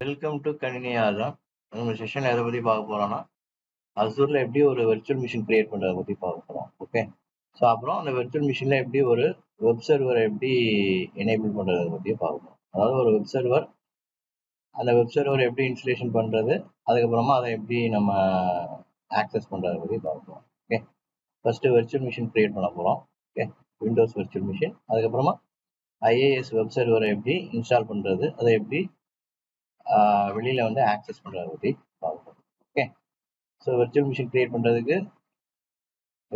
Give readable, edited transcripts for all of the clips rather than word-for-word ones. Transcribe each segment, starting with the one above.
Welcome to கணினியாதா. நம்ம செஷன்ல எதை பத்தி பார்க்க போறோம்னா, அசூர்ல எப்படி ஒரு வெர்ச்சுவல் மிஷின் கிரியேட் பண்றத பத்தி பார்க்க போறோம். ஓகே. ஸோ அப்புறம் அந்த வெர்ச்சுவல் மிஷின்ல எப்படி ஒரு வெப் சர்வரை எப்படி எனேபிள் பண்றத பத்தி பார்க்கணும். அதாவது ஒரு வெப் சர்வர், அந்த வெப் சர்வர் எப்படி இன்ஸ்டலேஷன் பண்றது, அதுக்கப்புறமா அதை எப்படி நம்ம ஆக்சஸ் பண்றத பத்தி பார்க்கணும். Okay. First virtual machine create பண்ண போறோம். ஓகே. விண்டோஸ் வெர்ச்சுவல் மிஷின், அதுக்கப்புறமா ஐஏஎஸ் வெப் சர்வரை எப்படி இன்ஸ்டால் பண்றது, அதை எப்படி வெளியில வந்து ஆக்சஸ் பண்றத பத்தி பார்ப்போம். Okay. So virtual machine create பண்றதுக்கு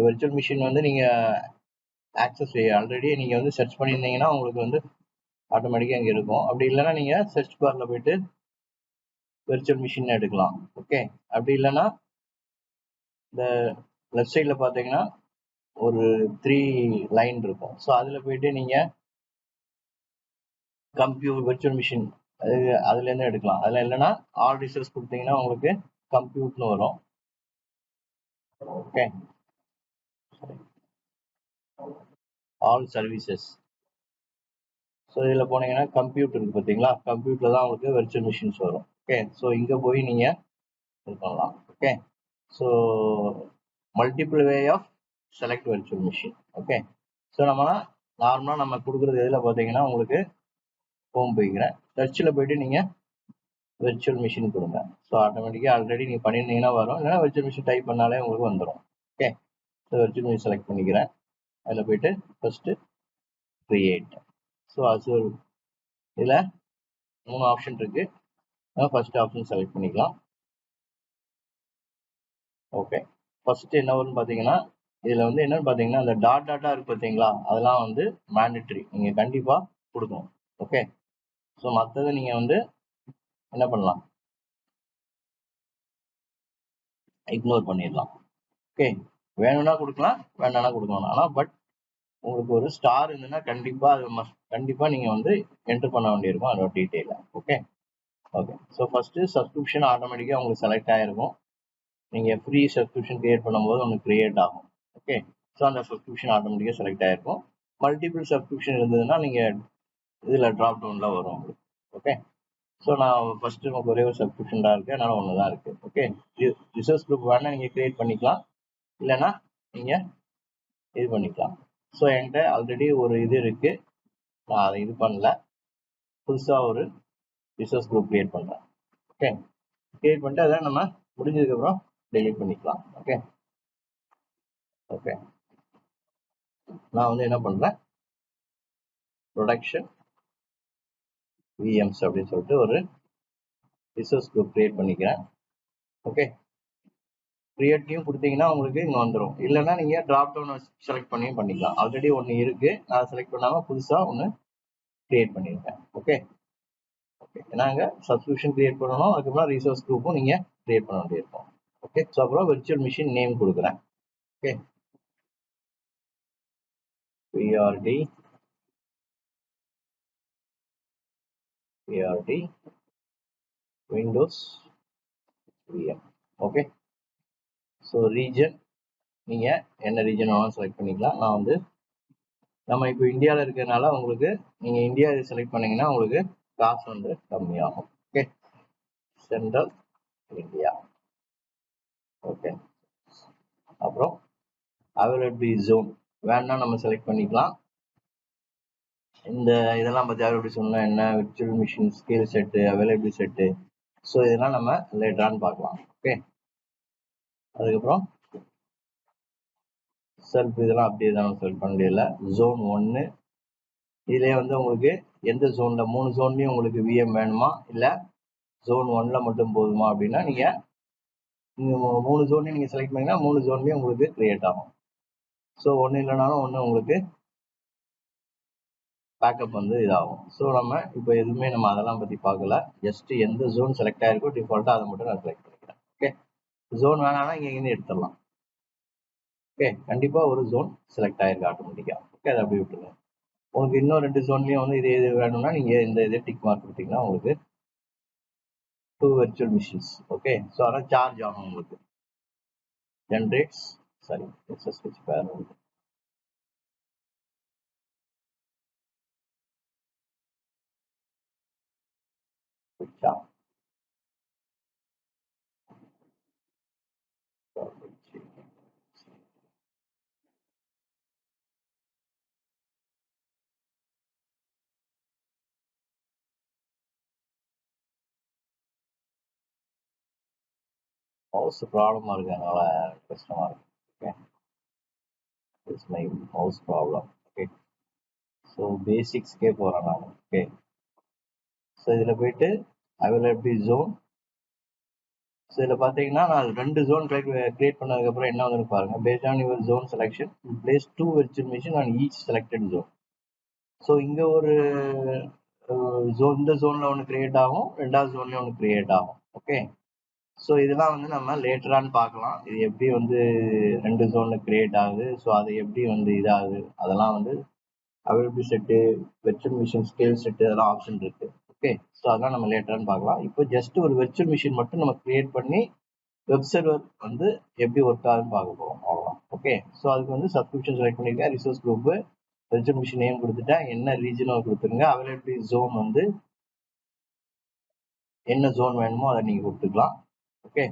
வெர்ச்சுவல் மிஷின் வந்து நீங்க ஆக்சஸ் ஆல்ரெடி நீங்க வந்து சர்ச் பண்ணியிருந்தீங்கன்னா உங்களுக்கு வந்து ஆட்டோமேட்டிக்காக அங்கே இருக்கும். அப்படி இல்லைன்னா நீங்க சர்ச் பார்ல போயிட்டு வெர்ச்சுவல் மிஷின் எடுக்கலாம். ஓகே. அப்படி இல்லைன்னா இந்த லெஃப்ட் சைடில் பார்த்தீங்கன்னா ஒரு 3 லைன் இருக்கும். ஸோ அதில் போயிட்டு நீங்க வெர்ச்சுவல் மிஷின் அதுலேருந்து எடுக்கலாம். அதில் இல்லைன்னா ஆல் ரிசோர்ஸ் கொடுத்தீங்கன்னா உங்களுக்கு கம்ப்யூட்னு வரும். ஓகே. All services. ஸோ இதில் போனீங்கன்னா கம்ப்யூட்டர் இருக்குது பார்த்தீங்களா, கம்ப்யூட்டரில் தான் உங்களுக்கு வெர்ச்சுவல் மிஷின்ஸ் வரும். ஓகே. ஸோ இங்கே போய் நீங்கள் இது பண்ணலாம். Okay. So multiple way of select virtual machine. Okay. So நார்மலாக நம்ம கொடுக்குறது எதில் பார்த்தீங்கன்னா உங்களுக்கு ஹோம் போய்க்கிறேன், சர்ச்சில் போயிட்டு நீங்கள் வெர்ச்சுவல் மிஷின் கொடுங்க. ஸோ ஆட்டோமேட்டிக்காக ஆல்ரெடி நீங்கள் பண்ணியிருந்தீங்கன்னா வரும், இல்லைன்னா வெர்ச்சுவல் மிஷின் டைப் பண்ணாலே உங்களுக்கு வந்துடும். Okay. So virtual machine select பண்ணிக்கிறேன். அதில் போயிட்டு ஃபஸ்ட்டு கிரியேட். ஸோ அசூர் இதில் 3 ஆப்ஷன் இருக்கு. ஃபர்ஸ்ட் ஆப்ஷன் செலக்ட் பண்ணிக்கலாம். ஓகே. ஃபர்ஸ்ட் என்ன வரும்னு பார்த்தீங்கன்னா, இதில் வந்து என்னன்னு பார்த்தீங்கன்னா அந்த டாட்டா இருக்கு பார்த்தீங்களா, அதெல்லாம் வந்து மேண்டட்ரி, நீங்கள் கண்டிப்பாக கொடுக்கணும். ஓகே. ஸோ மற்றதை நீங்கள் வந்து என்ன பண்ணலாம், இக்னோர் பண்ணிடலாம். ஓகே. வேணும்னா கொடுக்கலாம், வேண்டாம்னா கொடுக்கலாம். ஆனால் பட் உங்களுக்கு ஒரு ஸ்டார் இருந்ததுன்னா கண்டிப்பாக அது கண்டிப்பாக நீங்கள் வந்து என்டர் பண்ண வேண்டியிருக்கும் அதோட டீட்டெயிலை. Okay. Okay. So first subscription ஆட்டோமேட்டிக்காக உங்களுக்கு செலக்ட் ஆகிருக்கும். நீங்கள் ஃப்ரீ சப்ஸ்கிரிப்ஷன் கிரியேட் பண்ணும்போது ஒன்று கிரியேட் ஆகும். ஓகே. ஸோ அந்த சப்ஸ்கிரிப்ஷன் ஆட்டோமேட்டிக்காக செலக்ட் ஆகிருக்கும். மல்டிபிள் சப்ஸ்கிரிப்ஷன் இருந்ததுன்னா நீங்கள் இதில் ட்ராப் டவுனில் வரும் உங்களுக்கு. ஓகே. ஸோ நான் ஃபர்ஸ்ட் ஒரே ஒரு சப்ஸ்கிரிப்ஷன் தான் இருக்குது, அதனால் ஒன்று தான் இருக்குது. ஓகே. ரிசோர்ஸ் குரூப் வேணால் நீங்கள் கிரியேட் பண்ணிக்கலாம், இல்லைன்னா நீங்கள் இது பண்ணிக்கலாம். ஸோ என்கிட்ட ஆல்ரெடி ஒரு இது இருக்குது, நான் அதை இது பண்ணல, புதுசாக ஒரு ரிசோர்ஸ் குரூப் கிரியேட் பண்ணுறேன். ஓகே. கிரியேட் பண்ணிட்டு அதை நம்ம முடிஞ்சதுக்கப்புறம் டெலீட் பண்ணிக்கலாம். ஓகே. ஓகே. நான் வந்து என்ன பண்ணுறேன், ப்ரொடக்ஷன் விஎம்ஸ் அப்படின்னு சொல்லிட்டு ஒரு ரிசோர்ஸ் குரூப் கிரியேட் பண்ணிக்கிறேன். ஓகே. கிரியேட்டையும் கொடுத்தீங்கன்னா உங்களுக்கு இங்கே வந்துடும், இல்லைன்னா நீங்கள் ட்ராப் டவுன் செலக்ட் பண்ணியும் பண்ணிக்கலாம். ஆல்ரெடி ஒன்று இருக்குது, நான் செலக்ட் பண்ணாமல் புதுசாக ஒன்று கிரியேட் பண்ணியிருக்கேன். ஓகே. ஓகே. நாங்கள் சப்ஸ்கிரிப்ஷன் கிரியேட் பண்ணணும், அதுக்கப்புறம் ரிசோர்ஸ் குரூப்பும் நீங்கள் கிரியேட் பண்ண வேண்டியிருக்கும். ஓகே. ஸோ அப்புறம் வெர்ச்சுவல் மிஷின் நேம் கொடுக்குறேன். Okay. BRT Windows VM. Okay. So region நீங்கள் என்ன ரீஜன் வேணாலும் செலக்ட் பண்ணிக்கலாம். நான் வந்து நம்ம இப்போ இந்தியாவில் இருக்கிறதுனால உங்களுக்கு நீங்கள் இந்தியா செலக்ட் பண்ணீங்கன்னா உங்களுக்கு காசு வந்து கம்மியாகும். ஓகே. Central India. ஓகே. அப்புறம் அவைலபிலிட்டி ஜோன் வேணா நம்ம செலக்ட் பண்ணிக்கலாம். இந்த இதெல்லாம் பற்றி அவைலபிலிட்டி சொன்னால் என்ன, virtual machine skill set, availability set, so இதெல்லாம் நம்ம லேட்டரான்னு பார்க்கலாம். ஓகே. அதுக்கப்புறம் செல்ஃப் இதெல்லாம் அப்படியே தான் செலக்ட் பண்ண முடியல. ஜோன் 1 இதுலேயே வந்து உங்களுக்கு எந்த ஜோனில் 3 ஜோன்லையும் உங்களுக்கு விஎம் வேணுமா, இல்லை ஜோன் 1ல மட்டும் போதுமா அப்படின்னா நீங்கள் 3 ஜோன்லையும் நீங்கள் செலக்ட் பண்ணிங்கன்னா 3 ஜோன்லையும் உங்களுக்கு கிரியேட் ஆகும். ஸோ ஒன்று இல்லைனாலும் ஒன்று உங்களுக்கு பேக்கப் வந்து இதாகும். ஸோ நம்ம இப்போ எதுவுமே நம்ம அதெல்லாம் பற்றி பார்க்கல, ஜஸ்ட் எந்த ஜோன் செலக்ட் ஆகிருக்கோ டிஃபால்ட்டாக அதை மட்டும் நான் செலக்ட் பண்ணிக்கிறேன். ஓகே. ஜோன் வேணாம்னா இங்கேருந்து எடுத்துடலாம். ஓகே. கண்டிப்பாக ஒரு ஜோன் செலக்ட் ஆகிருக்கு ஆட்டோமேட்டிக்காக. ஓகே. அதை அப்படி விட்டுருங்க. உங்களுக்கு இன்னும் 2 ஜோன்லையும் வந்து இது வேணும்னா நீங்கள் இந்த இது டிக் மார்க் கொடுத்தீங்கன்னா உங்களுக்கு 2 வெர்ச்சுவல் மிஷின்ஸ். ஓகே. ஸோ அதனால் சார்ஜ் ஆகும் உங்களுக்கு. Generates sorry SSH pair mouse ப்ராப்ளமாக இருக்குது, அதனால் கஷ்டமாக இருக்குது. Okay, it's my mouse problem. Okay, so பேசிக்ஸ்க்கே போகிறேன் நான். ஓகே, ஸோ இதில் போயிட்டு அவைலபிலிட்டி ஜோன். ஸோ இதில் பார்த்தீங்கன்னா நான் 2 ஜோன் கிரியேட் பண்ணதுக்கப்புறம் என்ன வந்து பாருங்க, based on your zone selection place 2 virtual machine on each selected zone. So இங்கே ஒரு ஜோன், இந்த ஜோனில் ஒன்று கிரியேட் ஆகும், 2வது ஜோன்லேயும் ஒன்று கிரியேட் ஆகும். ஓகே, ஸோ இதெல்லாம் வந்து நம்ம லேட்டரான்னு பார்க்கலாம், இது எப்படி வந்து 2 ஜோனில் கிரியேட் ஆகுது, ஸோ அது எப்படி வந்து இதாகுது, அதெல்லாம் வந்து availability set, virtual machine scale set, அதெல்லாம் ஆப்ஷன் இருக்கு. ஓகே, ஸோ அதெல்லாம் நம்ம லேட்டரான்னு பார்க்கலாம். இப்போ ஜஸ்ட் ஒரு விர்ச்சுவல் மிஷின் மட்டும் நம்ம கிரியேட் பண்ணி வெப் சர்வர் வந்து எப்படி ஒர்க் ஆகுதுன்னு பார்க்க போகிறோம், அவ்வளோதான். ஓகே, ஸோ அதுக்கு வந்து சப்ஸ்கிரிப்ஷன் செலக்ட் பண்ணியிருக்கேன், resource group, virtual machine name கொடுத்துட்டேன், என்ன ரீஜனோ கொடுத்துருங்க, அவைலபிலிட்டி ஜோன் வந்து என்ன ஜோன் வேணுமோ அதை நீங்கள் கொடுத்துக்கலாம். Okay,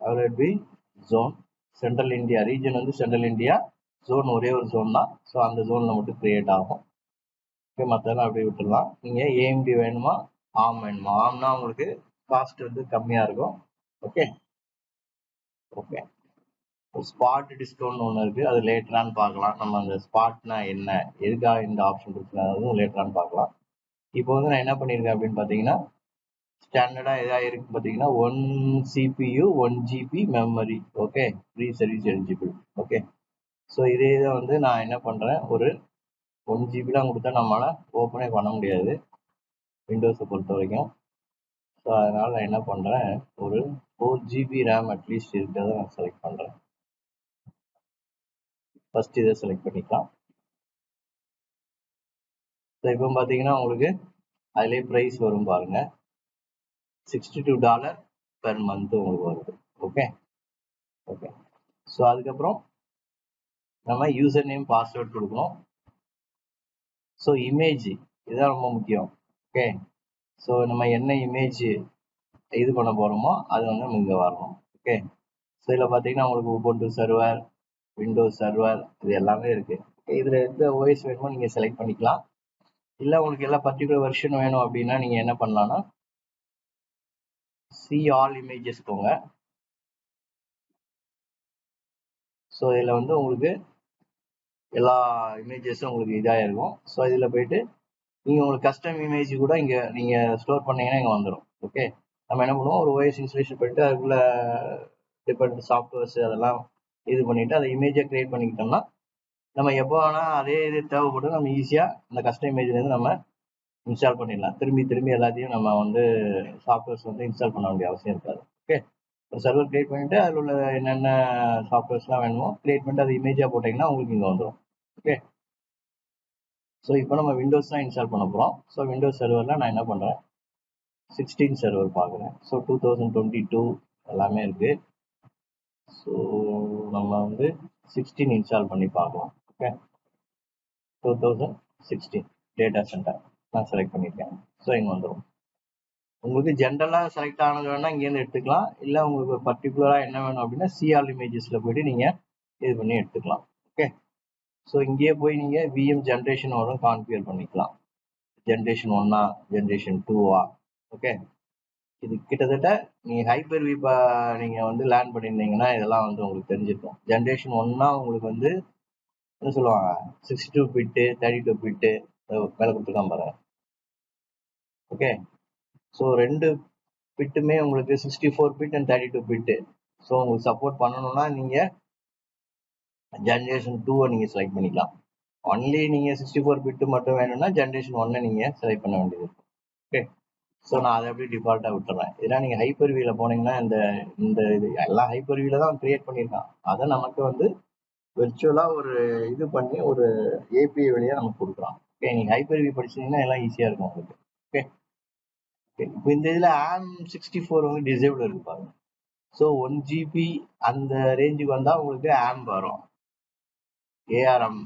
availability zone central India, region வந்து சென்ட்ரல் இந்தியா, ஜோன் ஒரே ஒரு ஜோன் தான், ஸோ அந்த ஜோனில் மட்டும் கிரியேட் ஆகும். ஓகே, மற்றெல்லாம் அப்படியே விட்டுடலாம். நீங்கள் ஏஎம்டி வேணுமா, ஆம் வேணுமா, ஆம்னா உங்களுக்கு காஸ்ட் வந்து கம்மியாக இருக்கும். ஓகே, ஓகே, ஸ்பாட் டிஸ்கவுண்ட் ஒன்று இருக்குது, அது லேட்டரான்னு பார்க்கலாம். நம்ம அந்த ஸ்பாட்னா என்ன, எதுக்காக இந்த ஆப்ஷன் இருக்குது, அதுவும் லேட்டரான்னு பார்க்கலாம். இப்போ வந்து நான் என்ன பண்ணியிருக்கேன் அப்படின்னு பார்த்தீங்கன்னா, ஸ்டாண்டர்டாக எதாக இருக்குது பார்த்தீங்கன்னா 1 CPU 1 GB memory. Okay, free service eligible. Okay, so இதே இதை வந்து நான் என்ன பண்ணுறேன், ஒரு 1 GBலாம் கொடுத்தா நம்மளால் ஓப்பனே பண்ண முடியாது விண்டோஸை பொறுத்த வரைக்கும். ஸோ அதனால் நான் என்ன பண்ணுறேன், ஒரு 4 GB ரேம் அட்லீஸ்ட் இருக்கிறத நான் செலக்ட் பண்ணுறேன். ஃபர்ஸ்ட் இதை செலக்ட் பண்ணிக்கலாம். ஸோ இப்போ பார்த்தீங்கன்னா உங்களுக்கு அதிலே ப்ரைஸ் வரும் பாருங்க, $62 பெர் மந்த் உங்களுக்கு வருது. ஓகே, ஓகே, ஸோ அதுக்கப்புறம் நம்ம யூசர் நேம் பாஸ்வேர்ட் கொடுக்கணும். ஸோ இமேஜ் இதுதான் ரொம்ப முக்கியம். ஓகே, ஸோ நம்ம என்ன இமேஜ் இது பண்ண போகிறோமோ அது வந்து நம்ம இங்கே வரணும். ஓகே, ஸோ இதில் பார்த்தீங்கன்னா உங்களுக்கு உபுண்டு சர்வர், விண்டோஸ் சர்வர், இது எல்லாமே இருக்குது. இதில் எந்த ஓஎஸ் வேணுமோ நீங்கள் செலக்ட் பண்ணிக்கலாம். இல்லை உங்களுக்கு எல்லா பர்டிகுலர் வெர்ஷன் வேணும் அப்படின்னா நீங்கள் என்ன பண்ணலாம்னா சி ஆல் இமேஜஸ் போங்க. ஸோ இதில் வந்து உங்களுக்கு எல்லா இமேஜஸும் உங்களுக்கு இதாக இருக்கும். ஸோ இதில் போயிட்டு நீங்கள் உங்களுக்கு கஸ்டம் இமேஜ் கூட இங்கே நீங்கள் ஸ்டோர் பண்ணீங்கன்னா இங்கே வந்துடும். ஓகே, நம்ம என்ன பண்ணுவோம், ஒரு ஓஎஸ் இன்ஸ்டலேஷன் பண்ணிட்டு அதுக்குள்ள டிஃபரெண்ட் சாஃப்ட்வேர்ஸ் அதெல்லாம் இது பண்ணிவிட்டு அதை இமேஜை க்ரியேட் பண்ணிக்கிட்டோம்னா நம்ம எப்போ வேணால் அதே இது தேவைப்படும், நம்ம ஈஸியாக அந்த கஸ்டம் இமேஜ்லேருந்து நம்ம இன்ஸ்டால் பண்ணிடலாம். திரும்பி எல்லாத்தையும் நம்ம வந்து சாஃப்ட்வேர்ஸ் வந்து இன்ஸ்டால் பண்ண வேண்டிய அவசியம் இருக்காது. ஓகே, ஒரு சர்வர் கிரியேட் பண்ணிவிட்டு அதில் உள்ள என்னென்ன சாஃப்ட்வேர்ஸ்லாம் வேணுமோ கிரியேட் பண்ணிட்டு அது இமேஜாக போட்டிங்கன்னா உங்களுக்கு இங்கே வந்துடும். ஓகே, ஸோ இப்போ நம்ம விண்டோஸ் தான் இன்ஸ்டால் பண்ண போகிறோம். ஸோ விண்டோஸ் சர்வரில் நான் என்ன பண்ணுறேன், 16 சர்வர் பார்க்குறேன். ஸோ 2022 எல்லாமே இருக்குது. ஸோ நம்ம வந்து 16 இன்ஸ்டால் பண்ணி பார்க்கலாம். ஓகே, 2016 டேட்டா சென்டர் நான் செலக்ட் பண்ணியிருக்கேன். ஸோ இங்கே வந்துடும். உங்களுக்கு ஜென்ரலாக செலக்ட் ஆனது வேணால் இங்கேருந்து எடுத்துக்கலாம், இல்லை உங்களுக்கு பர்டிகுலராக என்ன வேணும் அப்படின்னா சிஆல் இமேஜஸில் போய்ட்டு நீங்கள் இது பண்ணி எடுத்துக்கலாம். ஓகே, ஸோ இங்கேயே போய் நீங்கள் விஎம் ஜென்ரேஷன் வரும் கான்ஃபிகர் பண்ணிக்கலாம், ஜென்ரேஷன் 1ஆ ஜென்ரேஷன் 2ஆ. ஓகே, இது கிட்டத்தட்ட நீங்கள் ஹைப்பர் வி நீங்கள் வந்து லேர்ன் பண்ணியிருந்தீங்கன்னா இதெல்லாம் வந்து உங்களுக்கு தெரிஞ்சிருக்கும். ஜென்ரேஷன் 1னா உங்களுக்கு வந்து என்ன சொல்லுவாங்க, 62 பிட்டு 32 பிட்டு மேலே கொடுத்துருக்கான் பாருங்க. ஓகே, ஸோ 2 பிட்டுமே உங்களுக்கு 64 பிட் அண்ட் 32 பிட்டு. ஸோ உங்களுக்கு சப்போர்ட் பண்ணணும்னா நீங்கள் ஜென்ரேஷன் 2 நீங்கள் செலக்ட் பண்ணிக்கலாம். ஒன்லி நீங்கள் 64 பிட்டு மட்டும் வேணும்னா ஜென்ரேஷன் 1 நீங்கள் செலக்ட் பண்ண வேண்டியது இருக்கும். ஓகே, ஸோ நான் அதை அப்படியே டிஃபால்ட்டாக விட்டுறேன். இதெல்லாம் நீங்கள் ஹைப்பர் வியில் போனீங்கன்னா இந்த இது எல்லாம் ஹைப்பர் வியில் தான் கிரியேட் பண்ணியிருக்கான். அதை நமக்கு வந்து விர்ச்சுவலாக ஒரு இது பண்ணி ஒரு ஏபிஐ வழியாக நமக்கு கொடுக்குறான். ஓகே, நீங்கள் ஹைப்பர் வி படிச்சீங்கன்னா எல்லாம் ஈஸியாக இருக்கும் உங்களுக்கு. ஓகே, இப்போ இந்த இதில் AM64 வந்து டிசேபிள் இருக்கு பாருங்க. ஸோ 1 GB அந்த ரேஞ்சுக்கு வந்தால் உங்களுக்கு ஆம் வரும். ஏஆர்எம்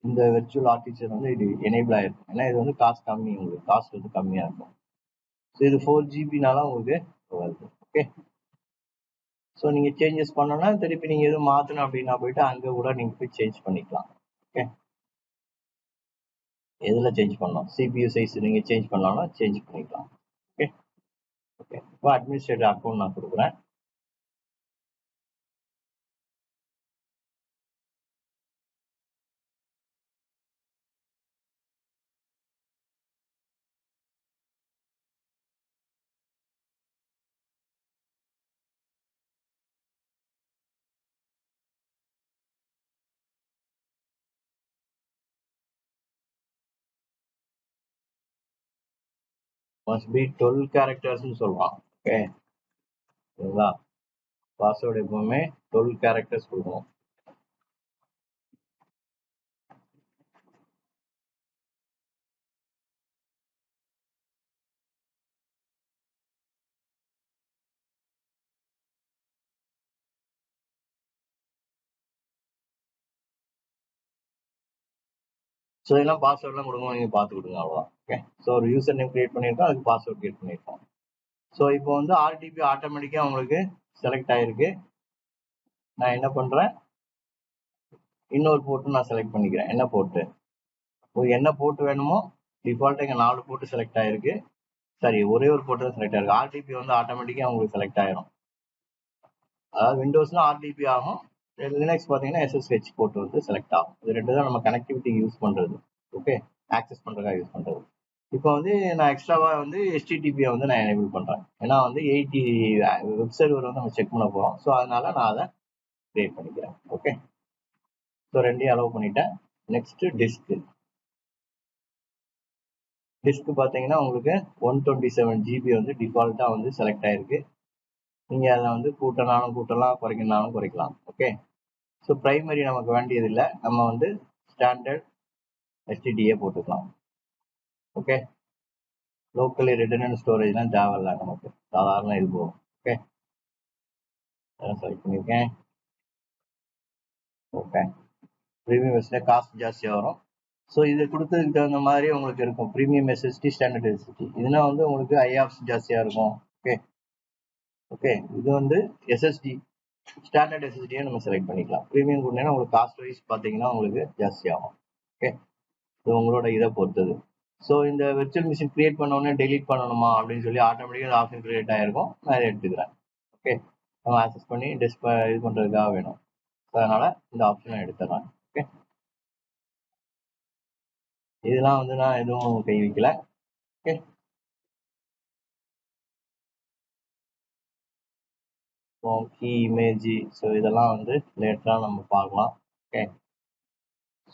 இந்த விர்ச்சுவல் ஆர்டிஃபிஷியல் வந்து இது எனேபிள் ஆகிருக்கும். ஏன்னா இது வந்து காஸ்ட் கம்மி, உங்களுக்கு காஸ்ட் வந்து கம்மியாக இருக்கும். ஸோ இது 4 GBனால உங்களுக்கு வருது. ஓகே, ஸோ நீங்கள் சேஞ்சஸ் பண்ணோன்னா திருப்பி நீங்கள் எதுவும் மாற்றணும் அப்படின்னா போயிட்டு அங்கே கூட நீங்கள் போய் சேஞ்ச் பண்ணிக்கலாம். ஓகே, எதில் சேஞ்ச் பண்ணலாம், CPU சைஸ் நீங்கள் சேஞ்ச் பண்ணலாம்னா சேஞ்ச் பண்ணிக்கலாம். ஓகே, ஓகே, இப்போ அட்மினிஸ்ட்ரேட்டர் அக்கௌண்ட் நான் கொடுக்குறேன். must be 12 கேரக்டர்ஸ்னு சொல்றான். ஓகே, சரிங்களா? பாஸ்வேர்டு எப்பவுமே 12 கேரக்டர்ஸ் கொடுக்கணும். ஸோ இதெல்லாம் பாஸ்வேர்ட்லாம் கொடுக்கணும், நீங்கள் பார்த்து கொடுங்க, அவ்வளோதான். ஓகே, ஸோ ஒரு யூசர் நேம் கிரியேட் பண்ணியிருக்கோம், அதுக்கு பாஸ்வேர்ட் கிரியேட் பண்ணியிருக்கோம். ஸோ இப்போ வந்து ஆர்டிபி ஆட்டோமேட்டிக்காக உங்களுக்கு செலக்ட் ஆகிருக்கு. நான் என்ன பண்ணுறேன், இன்னொரு போர்ட்டு நான் செலக்ட் பண்ணிக்கிறேன். என்ன போர்ட்டு, என்ன போர்ட்டு வேணுமோ டிஃபால்ட்டாக இங்கே 4 போர்ட்டு செலக்ட் ஆகிருக்கு. சரி, ஒரே ஒரு போர்ட்டு தான் செலக்ட் ஆகிருக்கு. ஆர்டிபி வந்து ஆட்டோமேட்டிக்காக உங்களுக்கு செலக்ட் ஆயிரும். அதாவது விண்டோஸ்னா ஆர்டிபி ஆகும், லினக்ஸ் பார்த்தீங்கன்னா எஸ்எஸ்ஹெச் போர்ட் வந்து செலக்ட் ஆகும். இது ரெண்டு தான் நம்ம கனெக்டிவிட்டிக்கு யூஸ் பண்ணுறது. ஓகே, ஆக்சஸ் பண்ணுறதுக்காக யூஸ் பண்ணுறது. இப்போ வந்து நான் எக்ஸ்ட்ராவாக வந்து HTTP வந்து நான் எனேபிள் பண்ணுறேன். ஏன்னா வந்து 80 வெப் சர்வர் வந்து நம்ம செக் பண்ண போகிறோம். ஸோ அதனால நான் அதை கிரியேட் பண்ணிக்கிறேன். ஓகே, ஸோ ரெண்டையும் அலோவ் பண்ணிட்டேன். Next disc. டிஸ்க் பார்த்தீங்கன்னா உங்களுக்கு 127 GB வந்து டிஃபால்ட்டாக வந்து செலக்ட் ஆயிருக்கு. நீங்கள் அதை வந்து கூட்டனாலும் கூட்டலாம், குறைக்கணும்னாலும் குறைக்கலாம். ஓகே, ஸோ ப்ரைமரி நமக்கு வேண்டியது இல்லை, நம்ம வந்து ஸ்டாண்டர்ட் HDDயே போட்டுக்கலாம். ஓகே, லோக்கலி ரிட்டர்ன் ஸ்டோரேஜ்லாம் தேவையில்லை, நமக்கு சாதாரண இது போகும். ஓகே, அதெல்லாம் செலக்ட் பண்ணியிருக்கேன். ஓகே, ப்ரீமியம் எஸ்எஸ்டி காஸ்ட் ஜாஸ்தியாக வரும். ஸோ இது கொடுத்ததுக்கு தகுந்த மாதிரி உங்களுக்கு இருக்கும். Premium SSD, standard SSD. இதுனா வந்து உங்களுக்கு ஐஆப்ஸ் ஜாஸ்தியாக இருக்கும். ஓகே, ஓகே, இது வந்து எஸ்எஸ்டி, ஸ்டாண்டர்ட் எஸ்எஸ்டியை நம்ம செலக்ட் பண்ணிக்கலாம். ப்ரீமியம் கொடுத்தீங்கன்னா உங்களுக்கு காஸ்ட் வைஸ் பார்த்தீங்கன்னா உங்களுக்கு ஜாஸ்தி ஆகும். ஓகே, இது உங்களோட இதை பொறுத்தது. ஸோ இந்த விர்ச்சுவல் மிஷின் கிரியேட் பண்ணோடனே டெலீட் பண்ணணுமா அப்படின்னு சொல்லி ஆட்டோமேட்டிக்காக ஆப்ஷன் கிரியேட் ஆகிருக்கும். நான் இதை எடுத்துக்கிறேன். ஓகே, நம்ம ஆக்சஸ் பண்ணி இது பண்ணுறதுக்காக வேணும். ஸோ அதனால் இந்த ஆப்ஷனை எடுத்துடுறேன். ஓகே, இதெல்லாம் வந்து நான் எதுவும் கை வைக்கல. ஓகே, கீ இமேஜ், ஸோ இதெல்லாம் வந்து லேட்டராக நம்ம பார்க்கலாம். ஓகே,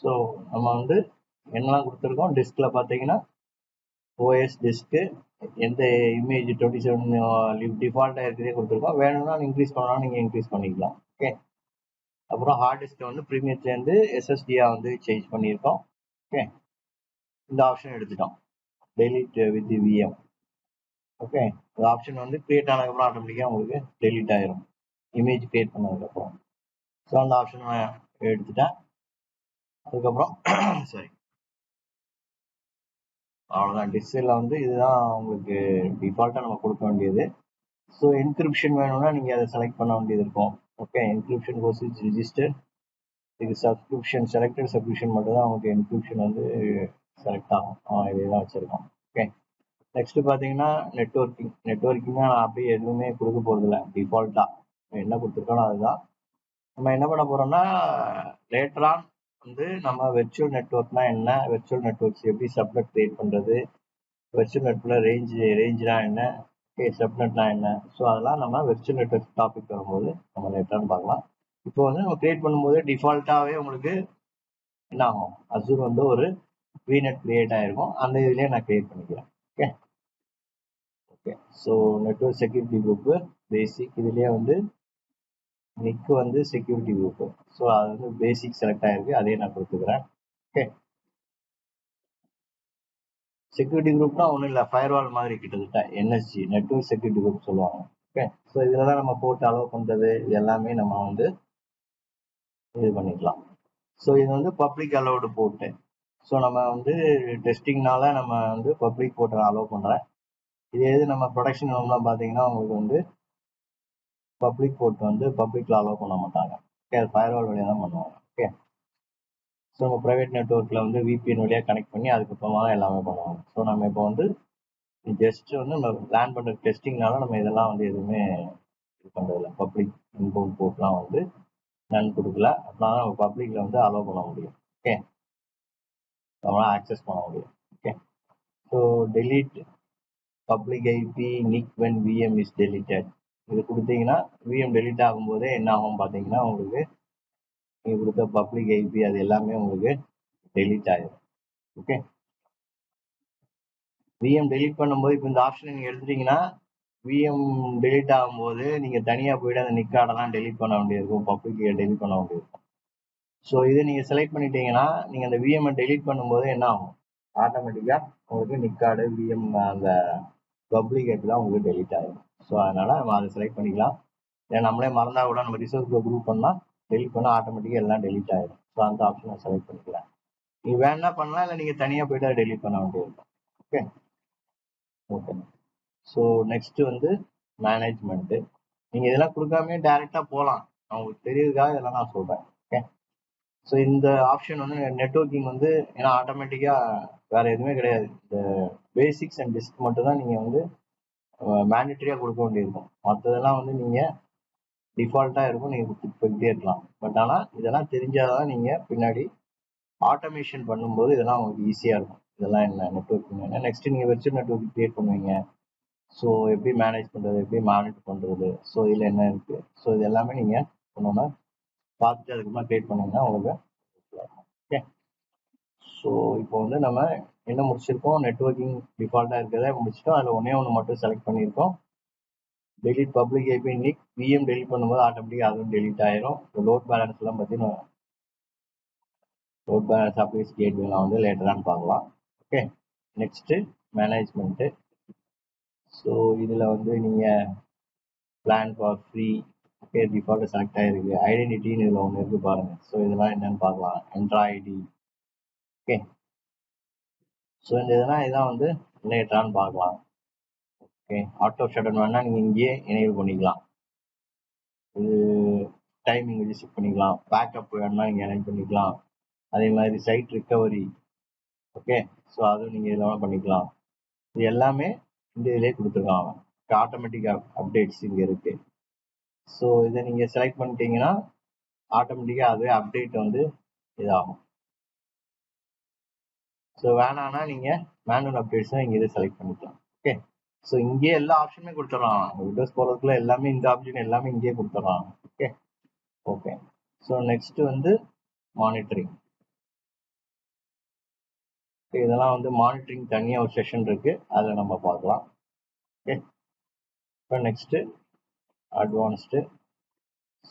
ஸோ நம்ம வந்து என்னெல்லாம் கொடுத்துருக்கோம், டிஸ்கில் பார்த்தீங்கன்னா ஓஎஸ் டிஸ்க்கு, எந்த இமேஜ் 27 டிஃபால்ட்டாக இருக்கிறதே கொடுத்துருக்கோம். வேணும்னா இன்க்ரீஸ் பண்ணாலும் நீங்கள் இன்க்ரீஸ் பண்ணிக்கலாம். ஓகே, அப்புறம் ஹார்ட் டிஸ்க்கை வந்து ப்ரீமியர்லேருந்து எஸ்எஸ்டியாக வந்து சேஞ்ச் பண்ணியிருக்கோம். ஓகே, இந்த ஆப்ஷன் எடுத்துட்டோம், டெலிட் வித் விஎம். ஓகே, இந்த ஆப்ஷன் வந்து கிரியேட் ஆனதுக்கப்புறம் ஆட்டோமேட்டிக்காக உங்களுக்கு டெலிட் ஆயிரும், இமேஜ் கிரியேட் பண்ணதுக்கப்புறம். ஸோ அந்த ஆப்ஷன் நான் எடுத்துட்டேன். அதுக்கப்புறம் சரி, அவ்வளோதான். டிஸ்கில் வந்து இதுதான் உங்களுக்கு டிஃபால்ட்டாக நம்ம கொடுக்க வேண்டியது. ஸோ என்கிரிப்ஷன் வேணும்னா நீங்கள் அதை செலக்ட் பண்ண வேண்டியது இருக்கும். Okay, encryption course is register. இது சப்ஸ்கிரிப்ஷன், செலக்டட் சப்ஸ்கிரிப்ஷன் மட்டும் தான் உங்களுக்கு என்கிரிப்ஷன் வந்து செலக்ட் ஆகும். இதெல்லாம் வச்சுருக்கோம். ஓகே, நெக்ஸ்ட் பார்த்தீங்கன்னா நெட்ஒர்க்கிங்னா நான் அப்படியே எதுவுமே கொடுக்க போகிறதில்ல. டிஃபால்ட்டாக என்ன கொடுத்துருக்கோனோ அதுதான். நம்ம என்ன பண்ண போகிறோம்னா லேட்டரான் வந்து நம்ம வெர்ச்சுவல் நெட்ஒர்க்னா என்ன, வெர்ச்சுவல் நெட்ஒர்க்ஸ் எப்படி சப்நெட் கிரியேட் பண்ணுறது, வெர்ச்சுவல் நெட்ஒர்க்கில் ரேஞ்சுனா என்ன, ஓகே, சப்நெட்னா என்ன, ஸோ அதெல்லாம் நம்ம வெர்ச்சுவல் நெட்ஒர்க் டாபிக் வரும்போது நம்ம லேட்டரான்னு பார்க்கலாம். இப்போ வந்து நம்ம கிரியேட் பண்ணும்போது டிஃபால்ட்டாகவே உங்களுக்கு என்ன ஆகும், அசூர் வந்து ஒரு விநெட் கிரியேட் ஆகிருக்கும். அந்த இதுலேயே நான் கிரியேட் பண்ணிக்கிறேன். Okay, okay, so network security group basic, இதுலேயே வந்து நிக் வந்து செக்யூரிட்டி குரூப்பு. ஸோ அது வந்து பேசிக் செலக்ட் ஆகிருக்கு, அதையே நான் கொடுத்துக்கிறேன். ஓகே, செக்யூரிட்டி குரூப்னா ஒன்றும் இல்லை, ஃபயர்வால் மாதிரி கிட்டத்தட்ட என்எஸ்ஜி, நெட்ஒர்க் செக்யூரிட்டி குரூப் சொல்லுவாங்க. ஓகே, ஸோ இதில் தான் நம்ம போட்டு அலோவ் பண்ணுறது, இது எல்லாமே நம்ம வந்து இது பண்ணிக்கலாம். ஸோ இது வந்து பப்ளிக் அலோவ்டு போர்ட்டு. ஸோ நம்ம வந்து டெஸ்டிங்னால நம்ம வந்து பப்ளிக் போர்ட்டை அலோவ் பண்ணுறேன். இதே இது நம்ம ப்ரொடக்ஷன் ரூம்லாம் பார்த்தீங்கன்னா உங்களுக்கு வந்து பப்ளிக் போர்ட் வந்து பப்ளிக்கில் அலோவ் பண்ண மாட்டாங்க. ஓகே, அது ஃபயர்வால் வழியாக தான் பண்ணுவாங்க. ஓகே, ஸோ நம்ம ப்ரைவேட் நெட்ஒர்க்கில் வந்து VPN வழியாக கனெக்ட் பண்ணி அதுக்கப்புறமா தான் எல்லாமே பண்ணுவாங்க. ஸோ நம்ம இப்போ வந்து ஜஸ்ட் வந்து நம்ம பிளான் பண்ணுற டெஸ்டிங்னால நம்ம இதெல்லாம் வந்து எதுவுமே இது பண்ணுறதில்ல. பப்ளிக் இன்பவுண்ட் போர்ட்லாம் வந்து நன் கொடுக்கல. அப்படின்னா நம்ம பப்ளிக்கில் வந்து அலோவ் பண்ண முடியும். ஓகே, நம்மளால் ஆக்சஸ் பண்ண முடியும். Okay, so delete public IP NIC when VM is deleted. இது கொடுத்தீங்கன்னா விஎம் டெலிட் ஆகும்போதே என்ன ஆகும் பார்த்தீங்கன்னா உங்களுக்கு நீங்கள் கொடுத்த பப்ளிக் ஐபி அது எல்லாமே உங்களுக்கு டெலிட் ஆகிடும். ஓகே, விஎம் டெலிட் பண்ணும்போது இப்போ இந்த ஆப்ஷனை நீங்கள் எடுத்துட்டீங்கன்னா விஎம் டெலிட் ஆகும்போது நீங்கள் தனியாக போய்ட்டு அந்த நிக் கார்டெல்லாம் டெலிட் பண்ண வேண்டியிருக்கும், பப்ளிக் டெலிட் பண்ண வேண்டியிருக்கும். ஸோ இதை நீங்கள் செலக்ட் பண்ணிட்டீங்கன்னா நீங்கள் அந்த விஎம்ஐ டெலிட் பண்ணும்போது என்ன ஆகும், ஆட்டோமேட்டிக்காக உங்களுக்கு நிக் கார்டு விஎம் அந்த பப்ளிக் தான் உங்களுக்கு டெலிட் ஆகிடும். ஸோ அதனால் நம்ம அதை செலக்ட் பண்ணிக்கலாம். ஏன்னா நம்மளே மறந்தால் கூட நம்ம ரிசோர்ஸ் குரூப் பண்ணால் டெலிட் பண்ணால் ஆட்டோமேட்டிக்காக எல்லாம் டெலிட் ஆகிடும். ஸோ அந்த ஆப்ஷனை செலக்ட் பண்ணிக்கலாம். நீங்கள் வேணா பண்ணலாம், இல்லை நீங்கள் தனியாக போய்ட்டு அதை டெலிட் பண்ண வேண்டியிருக்கும். ஓகே ஓகே ஸோ நெக்ஸ்ட்டு வந்து மேனேஜ்மெண்ட்டு. நீங்கள் இதெல்லாம் கொடுக்காமே டேரெக்டாக போகலாம். அவங்களுக்கு தெரியுதுக்காக இதெல்லாம் நான் சொல்கிறேன். ஓகே, ஸோ இந்த ஆப்ஷன் வந்து நெட்வொர்க்கிங் வந்து ஏன்னா ஆட்டோமேட்டிக்காக வேறு எதுவுமே கிடையாது. இந்த பேசிக்ஸ் அண்ட் டிஸ்க் மட்டும் தான் நீங்கள் வந்து மேண்டட்டரியாக கொடுக்க வேண்டியிருக்கும். மற்றதெல்லாம் வந்து நீங்கள் டிஃபால்ட்டாக இருக்கும், நீங்கள் கொடுத்துட்டு போய்கிட்டே இருக்கலாம். பட் ஆனால் இதெல்லாம் தெரிஞ்சால் தான் நீங்கள் பின்னாடி ஆட்டோமேஷன் பண்ணும்போது இதெல்லாம் உங்களுக்கு ஈஸியாக இருக்கும். இதெல்லாம் என்ன நெட்வொர்க்கிங் என்ன, நெக்ஸ்ட்டு நீங்கள் வெர்ச்சுவல் நெட்வொர்க் கிரியேட் பண்ணுவீங்க. ஸோ எப்படி மேனேஜ் பண்ணுறது, எப்படி மானிட்டர் பண்ணுறது, ஸோ இதில் என்ன இருக்குது, ஸோ இது எல்லாமே நீங்கள் ஒன்று பார்த்துட்டு அதுக்கப்புறம் கிரியேட் பண்ணிங்கன்னா உங்களுக்கு ஓகே. ஸோ இப்போ வந்து நம்ம என்ன முடிச்சிருக்கோம், நெட்வொர்க்கிங் டிஃபால்ட்டாக இருக்கிறத முடிச்சிட்டோம். அதில் ஒன்று மட்டும் செலக்ட் பண்ணியிருக்கோம். டெலிட் பப்ளிக் ஐபி நிக், விஎம் டெலிட் பண்ணும்போது ஆட்டோமேட்டிக்காக அதுவும் டெலிட் ஆயிரும். இப்போ லோட் பேலன்ஸ்லாம் பார்த்தீங்கன்னா லோட் பேலன்ஸ் அப்ளிகேஷன் கேட்வேலாம் வந்து லேட்டரானு பார்க்கலாம். Okay, next management. ஸோ இதில் வந்து நீங்கள் plan for free okay default select ஆகிருக்கு. ஐடென்டிட்டின்னு இதில் ஒன்று இருக்குது பாருங்கள். ஸோ இதெல்லாம் என்னென்னு பார்க்கலாம். என்ட்ரா ஐடி. ஓகே, ஸோ இந்த இதெல்லாம் வந்து லேட்டரானு பார்க்கலாம். ஓகே, ஆட்டோ ஷட்டவுன் வேணால் நீங்கள் இங்கேயே எனேபிள் பண்ணிக்கலாம். இது டைமிங் வச்சு செட் பண்ணிக்கலாம். பேக்கப் வேணும்னா நீங்கள் எனேபிள் பண்ணிக்கலாம். அதே மாதிரி சைட் ரிக்கவரி. ஓகே, ஸோ அதுவும் நீங்கள் இதெல்லாம் பண்ணிக்கலாம். இது எல்லாமே இந்த இதிலே கொடுத்துருக்காங்க. ஆட்டோமேட்டிக் அப்டேட்ஸ் இங்கே இருக்குது. ஸோ இதை நீங்கள் செலக்ட் பண்ணிட்டீங்கன்னா ஆட்டோமேட்டிக்காக அதுவே அப்டேட் வந்து இதாகும். ஸோ வேணான்னா நீங்கள் மேனுவல் அப்டேட்ஸ் தான் இங்கே இதை செலக்ட் பண்ணிக்கலாம். ஓகே, ஸோ இங்கேயே எல்லா ஆப்ஷனுமே கொடுத்துட்றான். விண்டோஸ் போகிறதுக்குள்ள எல்லாமே இந்த ஆப்ஷன் எல்லாமே இங்கேயே கொடுத்துட்றான். ஓகே ஓகே ஸோ நெக்ஸ்ட்டு வந்து மானிட்டரிங். இதெல்லாம் வந்து மானிட்டரிங் தனியாக ஒரு செஷன் இருக்குது, அதை நம்ம பார்க்கலாம். ஓகே, இப்போ நெக்ஸ்ட்டு அட்வான்ஸ்டு.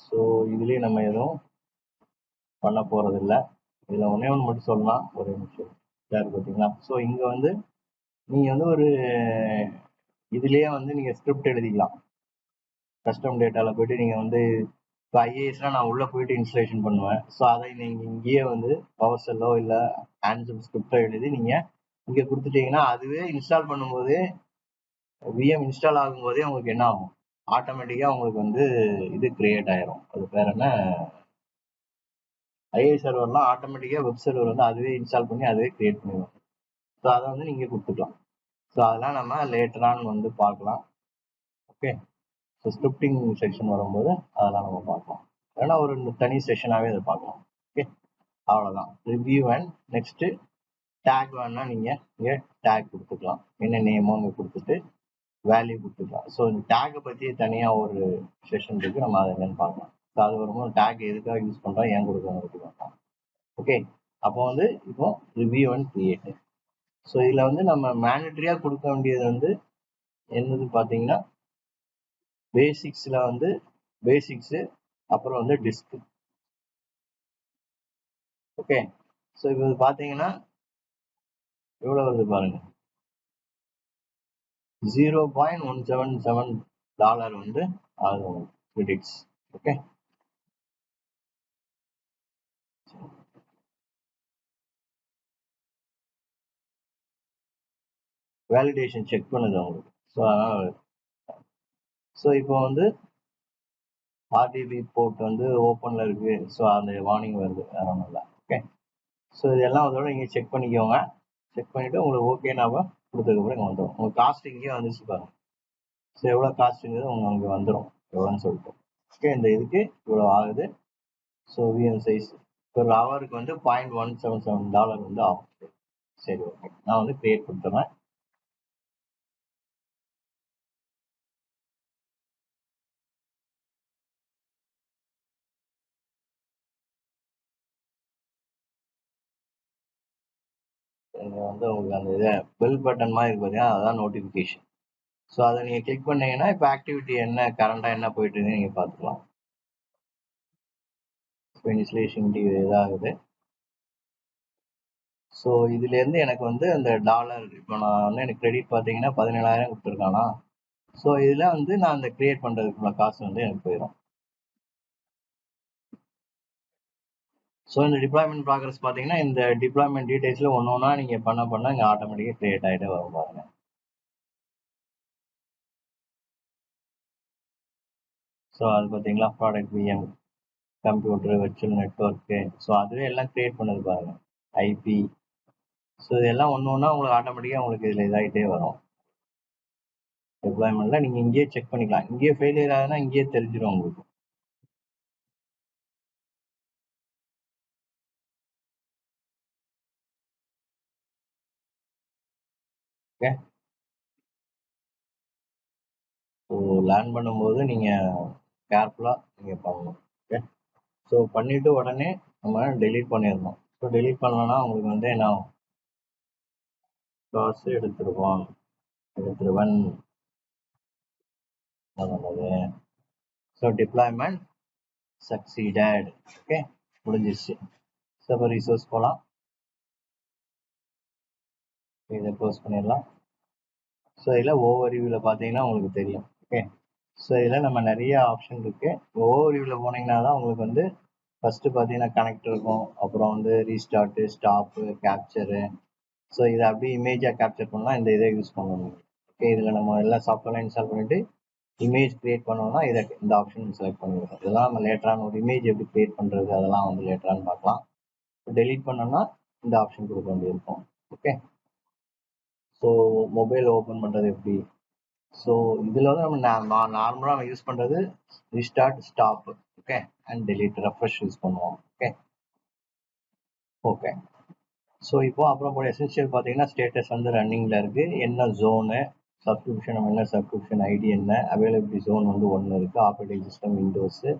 ஸோ இதுலேயே நம்ம எதுவும் பண்ண போகிறதில்ல. இதில் ஒன்றே ஒன்று மட்டும் சொல்லலாம், ஒரு நிமிஷம் யார் பார்த்தீங்களா. ஸோ இங்கே வந்து நீங்கள் வந்து ஒரு இதுலேயே வந்து நீங்கள் ஸ்கிரிப்ட் எழுதிக்கலாம். கஸ்டம் டேட்டாவில் போய்ட்டு நீங்கள் வந்து இப்போ ஐஏஎஸ்லாம் நான் உள்ளே போயிட்டு இன்ஸ்டலேஷன் பண்ணுவேன். ஸோ அதை நீங்கள் இங்கேயே வந்து பவர் செல்லோ இல்லை ஆன்சம் ஸ்கிரிப்டோ எழுதி நீங்கள் இங்கே கொடுத்துட்டீங்கன்னா அதுவே இன்ஸ்டால் பண்ணும்போது விஎம் இன்ஸ்டால் ஆகும்போதே உங்களுக்கு என்ன ஆகும், ஆட்டோமேட்டிக்காக உங்களுக்கு வந்து இது கிரியேட் ஆயிரும். அது பேர் என்ன, ஐஏ சர்வர்லாம் ஆட்டோமேட்டிக்காக வெப் சர்வர் வந்து அதுவே இன்ஸ்டால் பண்ணி அதுவே கிரியேட் பண்ணிடும். ஸோ அதை வந்து நீங்கள் கொடுத்துக்கலாம். ஸோ அதெல்லாம் நம்ம லேட்டரான் வந்து பார்க்கலாம். ஓகே, ஸோ ஸ்கிரிப்டிங் செக்ஷன் வரும்போது அதெல்லாம் நம்ம பார்க்கலாம். ஏன்னா ஒரு தனி செஷனாகவே அதை பார்க்கலாம். ஓகே, அவ்வளோதான். ரிவ்யூ அண்ட் நெக்ஸ்ட்டு டேக் வேணுன்னா நீங்கள் இங்கே டேக் கொடுத்துக்கலாம். என்ன நேமோ இங்கே கொடுத்துட்டு வேல்யூ கொடுத்துக்கலாம். ஸோ இந்த டேக்கை பற்றி தனியாக ஒரு செஷன் இருக்குது, நம்ம அதை என்னென்னு பார்க்கலாம். ஸோ அது வரும்போது டேக் எதுக்காக யூஸ் பண்ணுறோம், ஏன் கொடுக்குறோம் பற்றி பார்க்கலாம். ஓகே, அப்போ வந்து இப்போ ரிவ்யூ அண்ட் கிரியேட். ஸோ இதில் வந்து நம்ம மேண்டட்டரியாக கொடுக்க வேண்டியது வந்து என்னது பார்த்தீங்கன்னா பேசிக்ஸில் வந்து பேசிக்ஸு, அப்புறம் வந்து டிஸ்க். ஓகே, ஸோ இப்போ பார்த்தீங்கன்னா எவ்வளோ வருது பாருங்கள், $0.177 வந்து ஆகும் கிரெடிட்ஸ். ஓகே, வேலிடேஷன் செக் பண்ணுது அவங்களுக்கு. ஸோ அதனால் ஸோ இப்போ வந்து ஆர்டிபி போர்ட் வந்து ஓப்பனில் இருக்குது. ஸோ அந்த வார்னிங் வருது, வேற ஒன்றும் இல்லை. ஓகே, ஸோ இதெல்லாம் அதோட நீங்கள் செக் பண்ணிக்கோங்க. செக் பண்ணிவிட்டு உங்களுக்கு ஓகேனாவா கொடுத்ததுக்கப்புறம் இங்கே வந்துடும். உங்கள் காஸ்ட் இங்கேயே வந்துச்சு பாருங்க. ஸோ எவ்வளோ காஸ்ட்டுங்கிறது அங்கே வந்துடும் எவ்வளோன்னு சொல்லிட்டு. ஓகே, இந்த இதுக்கு இவ்வளோ ஆகுது. ஸோ விஎம் சைஸ் ஒரு ஹவருக்கு வந்து $0.177 வந்து ஆகும். சரி, ஓகே, நான் வந்து கிரியேட் கொடுத்துறேன். இங்கே வந்து உங்களுக்கு அந்த இதை பெல் பட்டன் மாதிரி இருக்கு பார்த்தீங்கன்னா, அதான் நோட்டிஃபிகேஷன். ஸோ அதை நீங்கள் கிளிக் பண்ணீங்கன்னா இப்போ ஆக்டிவிட்டி என்ன கரண்டாக என்ன போயிட்டு இருக்குன்னு நீங்கள் பார்த்துக்கலாம். ஸோ இனிஷியலேஷன் இதாகுது. ஸோ இதுலேருந்து எனக்கு வந்து அந்த டாலர் இப்போ நான் வந்து எனக்கு கிரெடிட் பார்த்தீங்கன்னா 17,000 கொடுத்துருக்கானா. ஸோ இதில் வந்து நான் அந்த கிரியேட் பண்ணுறதுக்குள்ள காசு வந்து எனக்கு போயிடும். ஸோ இந்த டிப்ளாய்மெண்ட் ப்ராக்ரஸ் பார்த்தீங்கன்னா இந்த டிப்ளாய்மெண்ட் டீடைல்ஸில் ஒன்று ஒன்றா நீங்கள் பண்ண இங்கே ஆட்டோமேட்டிக்காக கிரியேட் ஆகிட்டே வரும் பாருங்க. ஸோ அது பார்த்தீங்களா, product VM, computer, virtual network, so அதுவே எல்லாம் கிரியேட் பண்ணது பாருங்க. ஐபி, ஸோ இதெல்லாம் ஒன்று ஒன்றா உங்களுக்கு ஆட்டோமேட்டிக்காக உங்களுக்கு இதில் இதாகிட்டே வரும். டிப்ளாய்மெண்ட்டில் நீங்கள் இங்கேயே செக் பண்ணிக்கலாம். இங்கேயே ஃபெயிலியர் ஆகுதுன்னா இங்கேயே தெரிஞ்சிடும் உங்களுக்கு. ஓகே, ஸோ லேர்ன் பண்ணும்போது நீங்கள் கேர்ஃபுல்லாக நீங்கள் பண்ணணும். ஓகே, ஸோ பண்ணிவிட்டு உடனே நம்ம டெலீட் பண்ணிடணும். ஸோ டெலீட் பண்ணலன்னா உங்களுக்கு வந்து என்ன ஆகும், காசு எடுத்துருவன் நல்லது. So deployment succeeded. ஓகே, முடிஞ்சிருச்சு. ஸோ இப்போ ரிசோர்ஸ் போகலாம். இதை க்ளோஸ் பண்ணிடலாம். ஸோ இதில் ஓவர் வியூவில் பார்த்தீங்கன்னா உங்களுக்கு தெரியும். ஓகே, ஸோ இதில் நம்ம நிறைய ஆப்ஷன் இருக்குது. ஓவர் வியூவில் போனீங்கன்னா தான் உங்களுக்கு வந்து ஃபஸ்ட்டு பார்த்தீங்கன்னா கனெக்ட் இருக்கும், அப்புறம் வந்து ரீஸ்டார்ட்டு, ஸ்டாப்பு, கேப்சரு. ஸோ இதை அப்படியே இமேஜாக கேப்சர் பண்ணலாம், இந்த இதை யூஸ் பண்ணணும். ஓகே, இதில் நம்ம எல்லா சாஃப்ட்வேர்லாம் இன்ஸ்டால் பண்ணிவிட்டு இமேஜ் கிரியேட் பண்ணோம்னா இதை இந்த ஆப்ஷன் செலக்ட் பண்ணிடுவோம். இதெல்லாம் நம்ம லேட்டரான ஒரு இமேஜ் எப்படி கிரியேட் பண்ணுறது அதெல்லாம் வந்து லேட்டரானு பார்க்கலாம். டெலீட் பண்ணோம்னா இந்த ஆப்ஷன் கொடுக்க வேண்டியிருக்கும். ஓகே, ஸோ மொபைல் ஓப்பன் பண்ணுறது எப்படி, ஸோ இதில் வந்து நம்ம நார்மலாக நம்ம யூஸ் பண்ணுறது restart, stop, okay, and delete, refresh use பண்ணுவோம். ஓகே, ஓகே, ஸோ இப்போ அப்புறம் போய் எசென்ஷியல் பார்த்தீங்கன்னா ஸ்டேட்டஸ் வந்து ரன்னிங்கில் இருக்குது, என்ன ஜோனு, சப்ஸ்கிரிப்ஷன் நம்ம என்ன சப்ஸ்கிரிப்ஷன் ஐடி என்ன, அவைலபிலிட்டி ஜோன் வந்து 1 இருக்குது, ஆப்ரேட்டிங் சிஸ்டம் விண்டோஸு,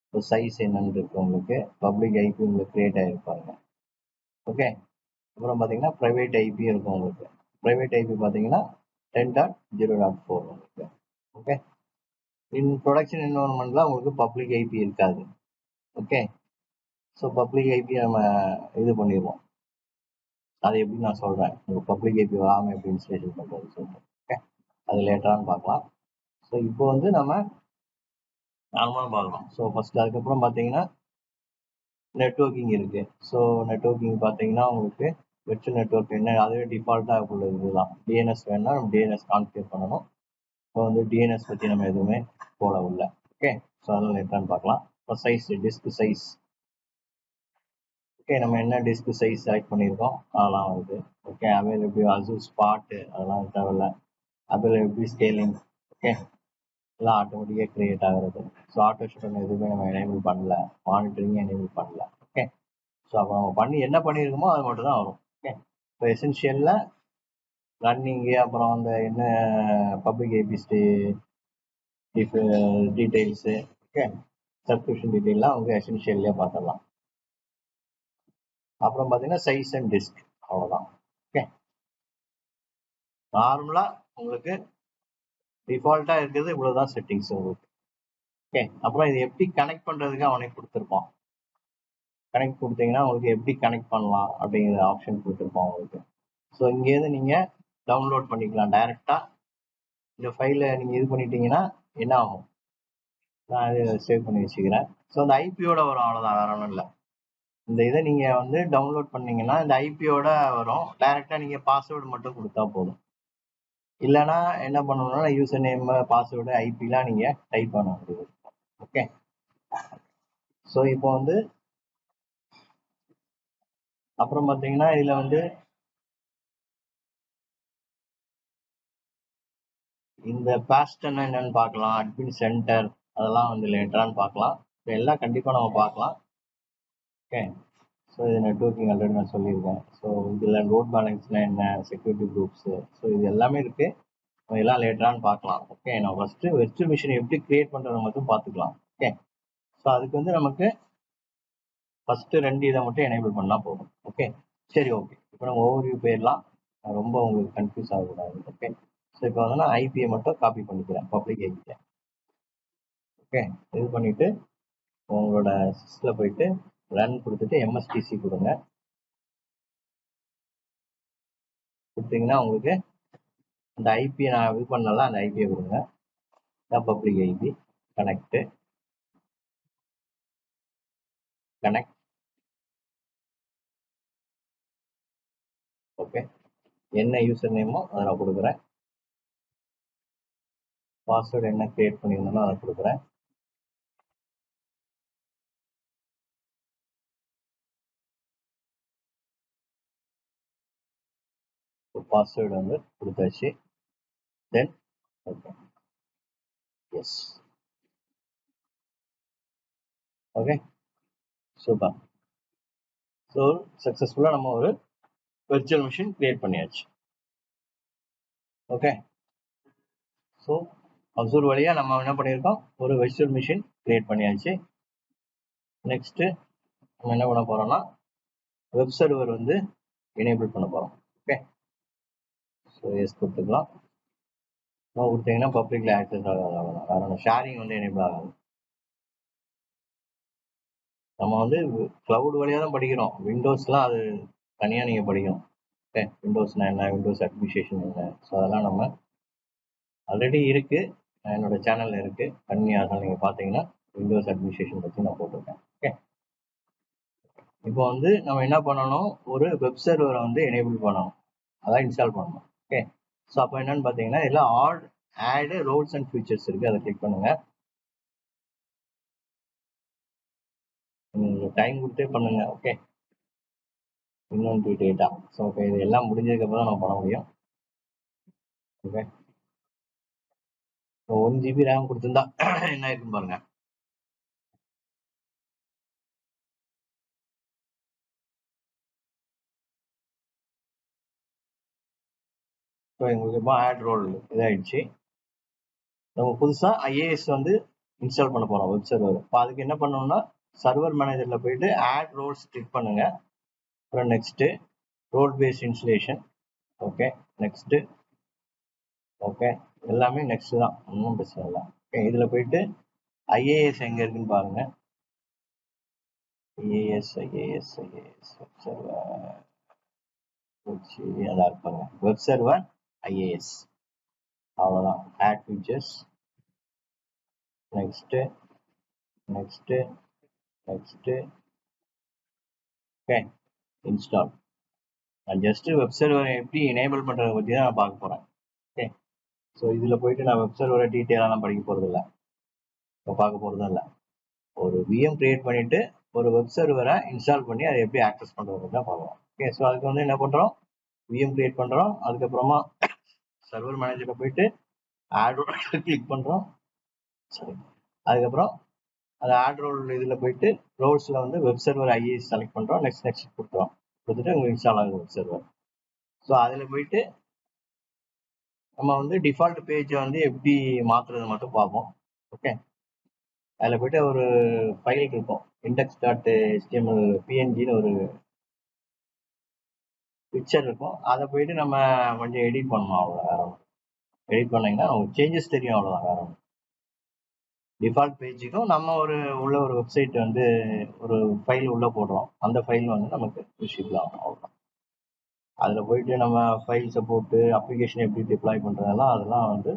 இப்போ சைஸ் என்னன்னு இருக்குது உங்களுக்கு, பப்ளிக் ஐபி உங்களுக்கு கிரியேட் ஆகிருப்பாங்க. ஓகே, அப்புறம் பார்த்தீங்கன்னா ப்ரைவேட் ஐபி இருக்கும் உங்களுக்கு. ப்ரைவேட் ஐபி பார்த்தீங்கன்னா 10.0.4 உங்களுக்கு. ஓகே, இன் ப்ரொடக்ஷன் என்வரன்மெண்ட்டில் உங்களுக்கு பப்ளிக் ஐபி இருக்காது. ஓகே, ஸோ பப்ளிக் ஐபி நம்ம இது பண்ணிடுவோம். அது எப்படி நான் சொல்கிறேன், உங்களுக்கு பப்ளிக் ஐபி வராமல் எப்படி இன்ஸ்டலேஷன் பண்ணுறது சொல்கிறேன். ஓகே, அது லேட்டரானு பார்க்கலாம். ஸோ இப்போ வந்து நம்ம நார்மலாக பார்க்கலாம். ஸோ ஃபஸ்ட்டு அதுக்கப்புறம் பார்த்தீங்கன்னா நெட்வொர்க்கிங் இருக்குது. ஸோ நெட்வொர்க்கிங் பார்த்தீங்கன்னா உங்களுக்கு வெர்ச்சுவல் நெட்வொர்க் என்ன, அதுவே டிஃபால்ட்டாக உள்ளது இதுதான். டிஎன்எஸ் வேணும்னா நம்ம டிஎன்எஸ் கான்ஃபிகர் பண்ணணும். இப்போ வந்து டிஎன்எஸ் பற்றி நம்ம எதுவுமே போட உள்ள. ஓகே, ஸோ அதெல்லாம் லேட்டரானு பார்க்கலாம். இப்போ சைஸ், டிஸ்க் சைஸ். ஓகே, நம்ம என்ன டிஸ்க் சைஸ் செலக்ட் பண்ணியிருக்கோம் அதெல்லாம் வருது. ஓகே, அவைலபிலிட்டி, அசூர் ஸ்பாட்டு அதெல்லாம் தேவையில்ல. அவைலபிலிட்டி, ஸ்கேலிங், ஓகே, எல்லாம் ஆட்டோமேட்டிக்காக கிரியேட் ஆகிறது. ஸோ ஆட்டோ ஷூட் எதுவுமே நம்ம எனேபிள் பண்ணல, மானிட்டரிங் எனேபிள் பண்ணல. ஓகே, ஸோ அப்போ நம்ம பண்ணி என்ன பண்ணியிருக்கோமோ அது மட்டும் தான் வரும். ஓகே, இப்போ எசென்ஷியலில் ரன்னிங்கு, அப்புறம் அந்த என்ன பப்ளிக் ஐபிஸ்டி டீட்டெயில்ஸு, ஓகே, சப்ஸ்கிரிப்ஷன் டீட்டெயிலாம் அவங்க எசென்ஷியல்லே பார்த்துடலாம். அப்புறம் பார்த்தீங்கன்னா சைஸ் அண்ட் டிஸ்க், அவ்வளோதான். ஓகே, நார்மலாக உங்களுக்கு டிஃபால்ட்டாக இருக்கிறது இவ்வளோதான் செட்டிங்ஸ் உங்களுக்கு. ஓகே, அப்புறம் இது எப்படி கனெக்ட் பண்ணுறதுக்கு அவனே கொடுத்துருப்பான். கனெக்ட் கொடுத்தீங்கன்னா உங்களுக்கு எப்படி கனெக்ட் பண்ணலாம் அப்படிங்கிற ஆப்ஷன் கொடுத்துருப்பான் உங்களுக்கு. ஸோ இங்கேருந்து நீங்கள் டவுன்லோட் பண்ணிக்கலாம் டைரெக்டாக. இந்த ஃபைலை நீங்கள் இது பண்ணிட்டீங்கன்னா என்ன ஆகும், நான் இது சேவ் பண்ணி வச்சுக்கிறேன். ஸோ அந்த ஐபியோட வரும், அவ்வளோதான், வேற ஒன்றும் இல்லை. இந்த இதை நீங்கள் வந்து டவுன்லோட் பண்ணீங்கன்னா இந்த ஐபியோட வரும். டைரெக்டாக நீங்கள் பாஸ்வேர்டு மட்டும் கொடுத்தா போதும். இல்லைன்னா என்ன பண்ணணும்னா யூசர் நேம், பாஸ்வேர்டு, ஐபிலாம் நீங்கள் டைப் பண்ண முடியும். ஓகே, ஸோ இப்போ வந்து அப்புறம் பார்த்தீங்கன்னா இதில் வந்து இந்த பாஸ்ட்னா என்னன்னு பார்க்கலாம், அட்மின் சென்டர் அதெல்லாம் வந்து லேட்டரான்னு பார்க்கலாம். எல்லாம் கண்டிப்பாக நம்ம பார்க்கலாம். ஓகே, ஸோ இது நெட்வொர்க்கிங் ஆல்ரெடி நான் சொல்லியிருக்கேன். ஸோ இதில் லோட் பேலன்ஸ்னால் என்ன, செக்யூரிட்டி குரூப்ஸு, ஸோ இது எல்லாமே இருக்குது. எல்லாம் லேட்டரான்னு பார்க்கலாம். ஓகே, நான் ஃபஸ்ட்டு வெர்ச்சுவல் மிஷின் எப்படி கிரியேட் பண்ணுறது மட்டும் பார்த்துக்கலாம். ஓகே, ஸோ அதுக்கு வந்து நமக்கு ஃபஸ்ட்டு 2 இதை மட்டும் எனேபிள் பண்ணால் போதும். ஓகே, சரி, ஓகே. இப்போ நம்ம ஓவர்வியூ போயிடலாம். ரொம்ப உங்களுக்கு கன்ஃபியூஸ் ஆகக்கூடாது. ஓகே, ஸோ இப்போ வந்து நான் ஐபியை மட்டும் காப்பி பண்ணிக்கிறேன், பப்ளிக் ஐபியை. ஓகே, இது பண்ணிவிட்டு உங்களோட சிஸ்டில் போயிட்டு ரன் கொடுத்துட்டு எம்எஸ்டிசி கொடுங்க. கொடுத்தீங்கன்னா உங்களுக்கு அந்த ஐபியை நான் இது பண்ணல, அந்த ஐபியை கொடுங்க. பப்ளிக் ஐபி கனெக்ட் ஓகே, என்ன யூசர் நேமோ அதை நான் கொடுக்குறேன். பாஸ்வேர்டு என்ன கிரியேட் பண்ணியிருந்தோமோ அதை கொடுக்குறேன். பாஸ்வேர்டு வந்து கொடுத்தாச்சு. Then okay, yes, okay, super. So சக்ஸஸ்ஃபுல்லாக நம்ம ஒரு வெர்ச்சுவல் மிஷின் கிரியேட் பண்ணியாச்சு. ஓகே, ஸோ அப்சர்வ் வழியாக நம்ம என்ன பண்ணியிருக்கோம், ஒரு வெர்ச்சுவல் மிஷின் கிரியேட் பண்ணியாச்சு. நெக்ஸ்ட்டு நம்ம என்ன பண்ண போகிறோம்னா வெப் சர்வர் வந்து எனேபிள் பண்ண போகிறோம். ஓகே, ஸோ எஸ் கொடுத்துக்கலாம். நம்ம கொடுத்தீங்கன்னா பப்ளிக்ல ஆக்சஸ் ஆகாது, அவ்வளோதான். வேற ஷேரிங் வந்து எனேபிள் ஆகாது. நம்ம வந்து கிளவுட் வழியாக தான் படிக்கிறோம். விண்டோஸ்லாம் அது தனியாக நீங்கள் படிக்கணும். ஓகே, விண்டோஸ்னா என்ன, விண்டோஸ் அட்மினிஸ்ட்ரேஷன் என்ன, ஸோ அதெல்லாம் நம்ம ஆல்ரெடி இருக்குது, என்னோட சேனலில் இருக்குது. கன்னியாக நீங்கள் பார்த்தீங்கன்னா விண்டோஸ் அட்மினிஸ்ட்ரேஷன் பற்றி நான் போட்டிருக்கேன். ஓகே, இப்போ வந்து நம்ம என்ன பண்ணணும், ஒரு வெப் சர்வரை வந்து எனேபிள் பண்ணணும், அதான் இன்ஸ்டால் பண்ணணும். ஓகே, ஸோ அப்போ என்னன்னு பார்த்தீங்கன்னா இதில் ஆட் ரோல்ஸ் அண்ட் ஃபீச்சர்ஸ் இருக்குது, அதை கிளிக் பண்ணுங்கள். நீங்கள் டைம் கொடுத்தே பண்ணுங்கள். ஓகே, இன்னொன்று டேட்டா. ஸோ ஓகே, இது எல்லாம் முடிஞ்சதுக்கப்புறம் நம்ம பண்ண முடியும். ஓகே, 1 GB ரேம் கொடுத்துருந்தா என்ன இருக்குன்னு பாருங்க. ஸோ எங்களுக்கு இப்போ ஆட் ரோல் இதாகிடுச்சு. நம்ம புதுசாக ஐஏஎஸ் வந்து இன்ஸ்டால் பண்ண போகிறோம் வெப் சர்வர். இப்போ அதுக்கு என்ன பண்ணணும்னா சர்வர் மேனேஜரில் போயிட்டு ஆட் ரோல்ஸ் கிளிக் பண்ணுங்க. அப்புறம் next role based installation. Okay, next okay, எல்லாமே நெக்ஸ்ட் தான், ஒன்றும் பிரச்சனை இல்லை. ஓகே, இதில் போயிட்டு ஐஏஎஸ் எங்கே இருக்குன்னு பாருங்கள். ஐஏஎஸ் வெப் சர்வர் அதான் இருப்பாங்க, வெப் சர்வர் ஐஏஎஸ், அவ்வளோதான். Add features, next next next okay, install. நான் ஜஸ்ட்டு வெப் சர்வரை எப்படி எனேபிள் பண்ணுறதை பற்றி தான் நான் பார்க்க போகிறேன். ஓகே, ஸோ இதில் போயிட்டு நான் வெப் சர்வரை டீட்டெயிலாலாம் படிக்க போகிறது இல்லை, இப்போ பார்க்க போகிறதும் இல்லை. ஒரு விஎம் கிரியேட் பண்ணிவிட்டு ஒரு வெப் சர்வரை இன்ஸ்டால் பண்ணி அதை எப்படி ஆக்சஸ் பண்ணுறது தான் பார்க்கலாம். ஓகே, ஸோ அதுக்கு வந்து என்ன பண்ணுறோம், விஎம் கிரியேட் பண்ணுறோம். அதுக்கப்புறமா சர்வர் மேனேஜரில் போயிட்டு ஆட் ரோல் கிளிக் பண்ணுறோம். சரி, அதுக்கப்புறம் அந்த ஆட் ரோல் இதில் போயிட்டு ரோல்ஸில் வந்து வெப் சர்வர் ஐஏஎஸ் செலக்ட் பண்ணுறோம். நெக்ஸ்ட் கொடுத்துரும், கொடுத்துட்டு உங்களுக்கு இன்ஸ்டால் ஆகுது வெப் சர்வர். ஸோ அதில் போயிட்டு நம்ம வந்து டிஃபால்ட் பேஜை வந்து எப்படி மாற்றுறது மட்டும் பார்ப்போம். ஓகே, அதில் போயிட்டு ஒரு ஃபைல் இருக்கும், index.html png ஒரு பிக்சர் இருக்கும். அதை போயிட்டு நம்ம கொஞ்சம் எடிட் பண்ணணும், அவ்வளோ. வேற ஒன்று எடிட் பண்ணிங்கன்னா உங்களுக்கு சேஞ்சஸ் தெரியும், அவ்வளோதான். வேற ஒன்று டிஃபால்ட் பேஜுக்கும் நம்ம உள்ள ஒரு வெப்சைட் வந்து ஒரு ஃபைல் உள்ளே போடுறோம், அந்த ஃபைல் வந்து நமக்கு விசிபிள் ஆகும், அவ்வளோதான். அதில் போயிட்டு நம்ம ஃபைல்ஸை போட்டு அப்ளிகேஷன் எப்படி டிப்ளாய் பண்ணுறதெல்லாம் அதெல்லாம் வந்து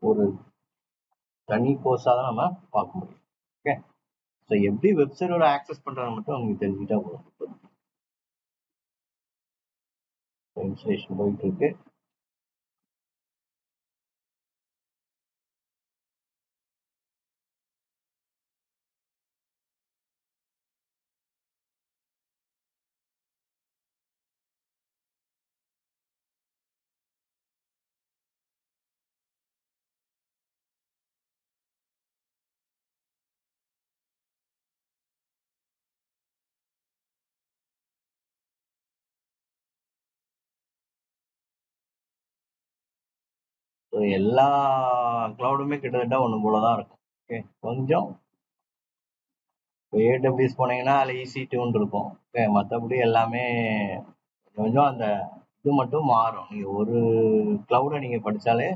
ஒரு தனி கோர்ஸாக தான் நம்ம பார்க்க முடியும். ஓகே, ஸோ எப்படி வெப் சர்வரை ஆக்சஸ் பண்ணுறது மட்டும் உங்களுக்கு தெரிஞ்சுக்கிட்டா போதும். இன்ஸ்டலேஷன் போயிட்டு இருக்கு. ஸோ எல்லா கிளவுடுமே கிட்டத்தட்ட ஒன்று போல தான் இருக்கும். ஓகே, கொஞ்சம் ஏடபிள்யூஎஸ் போனீங்கன்னா அதில் EC2 இருக்கும். ஓகே, மற்றபடி எல்லாமே கொஞ்சம் அந்த இது மட்டும் மாறும். நீங்கள் ஒரு கிளவுடை நீங்கள் படித்தாலே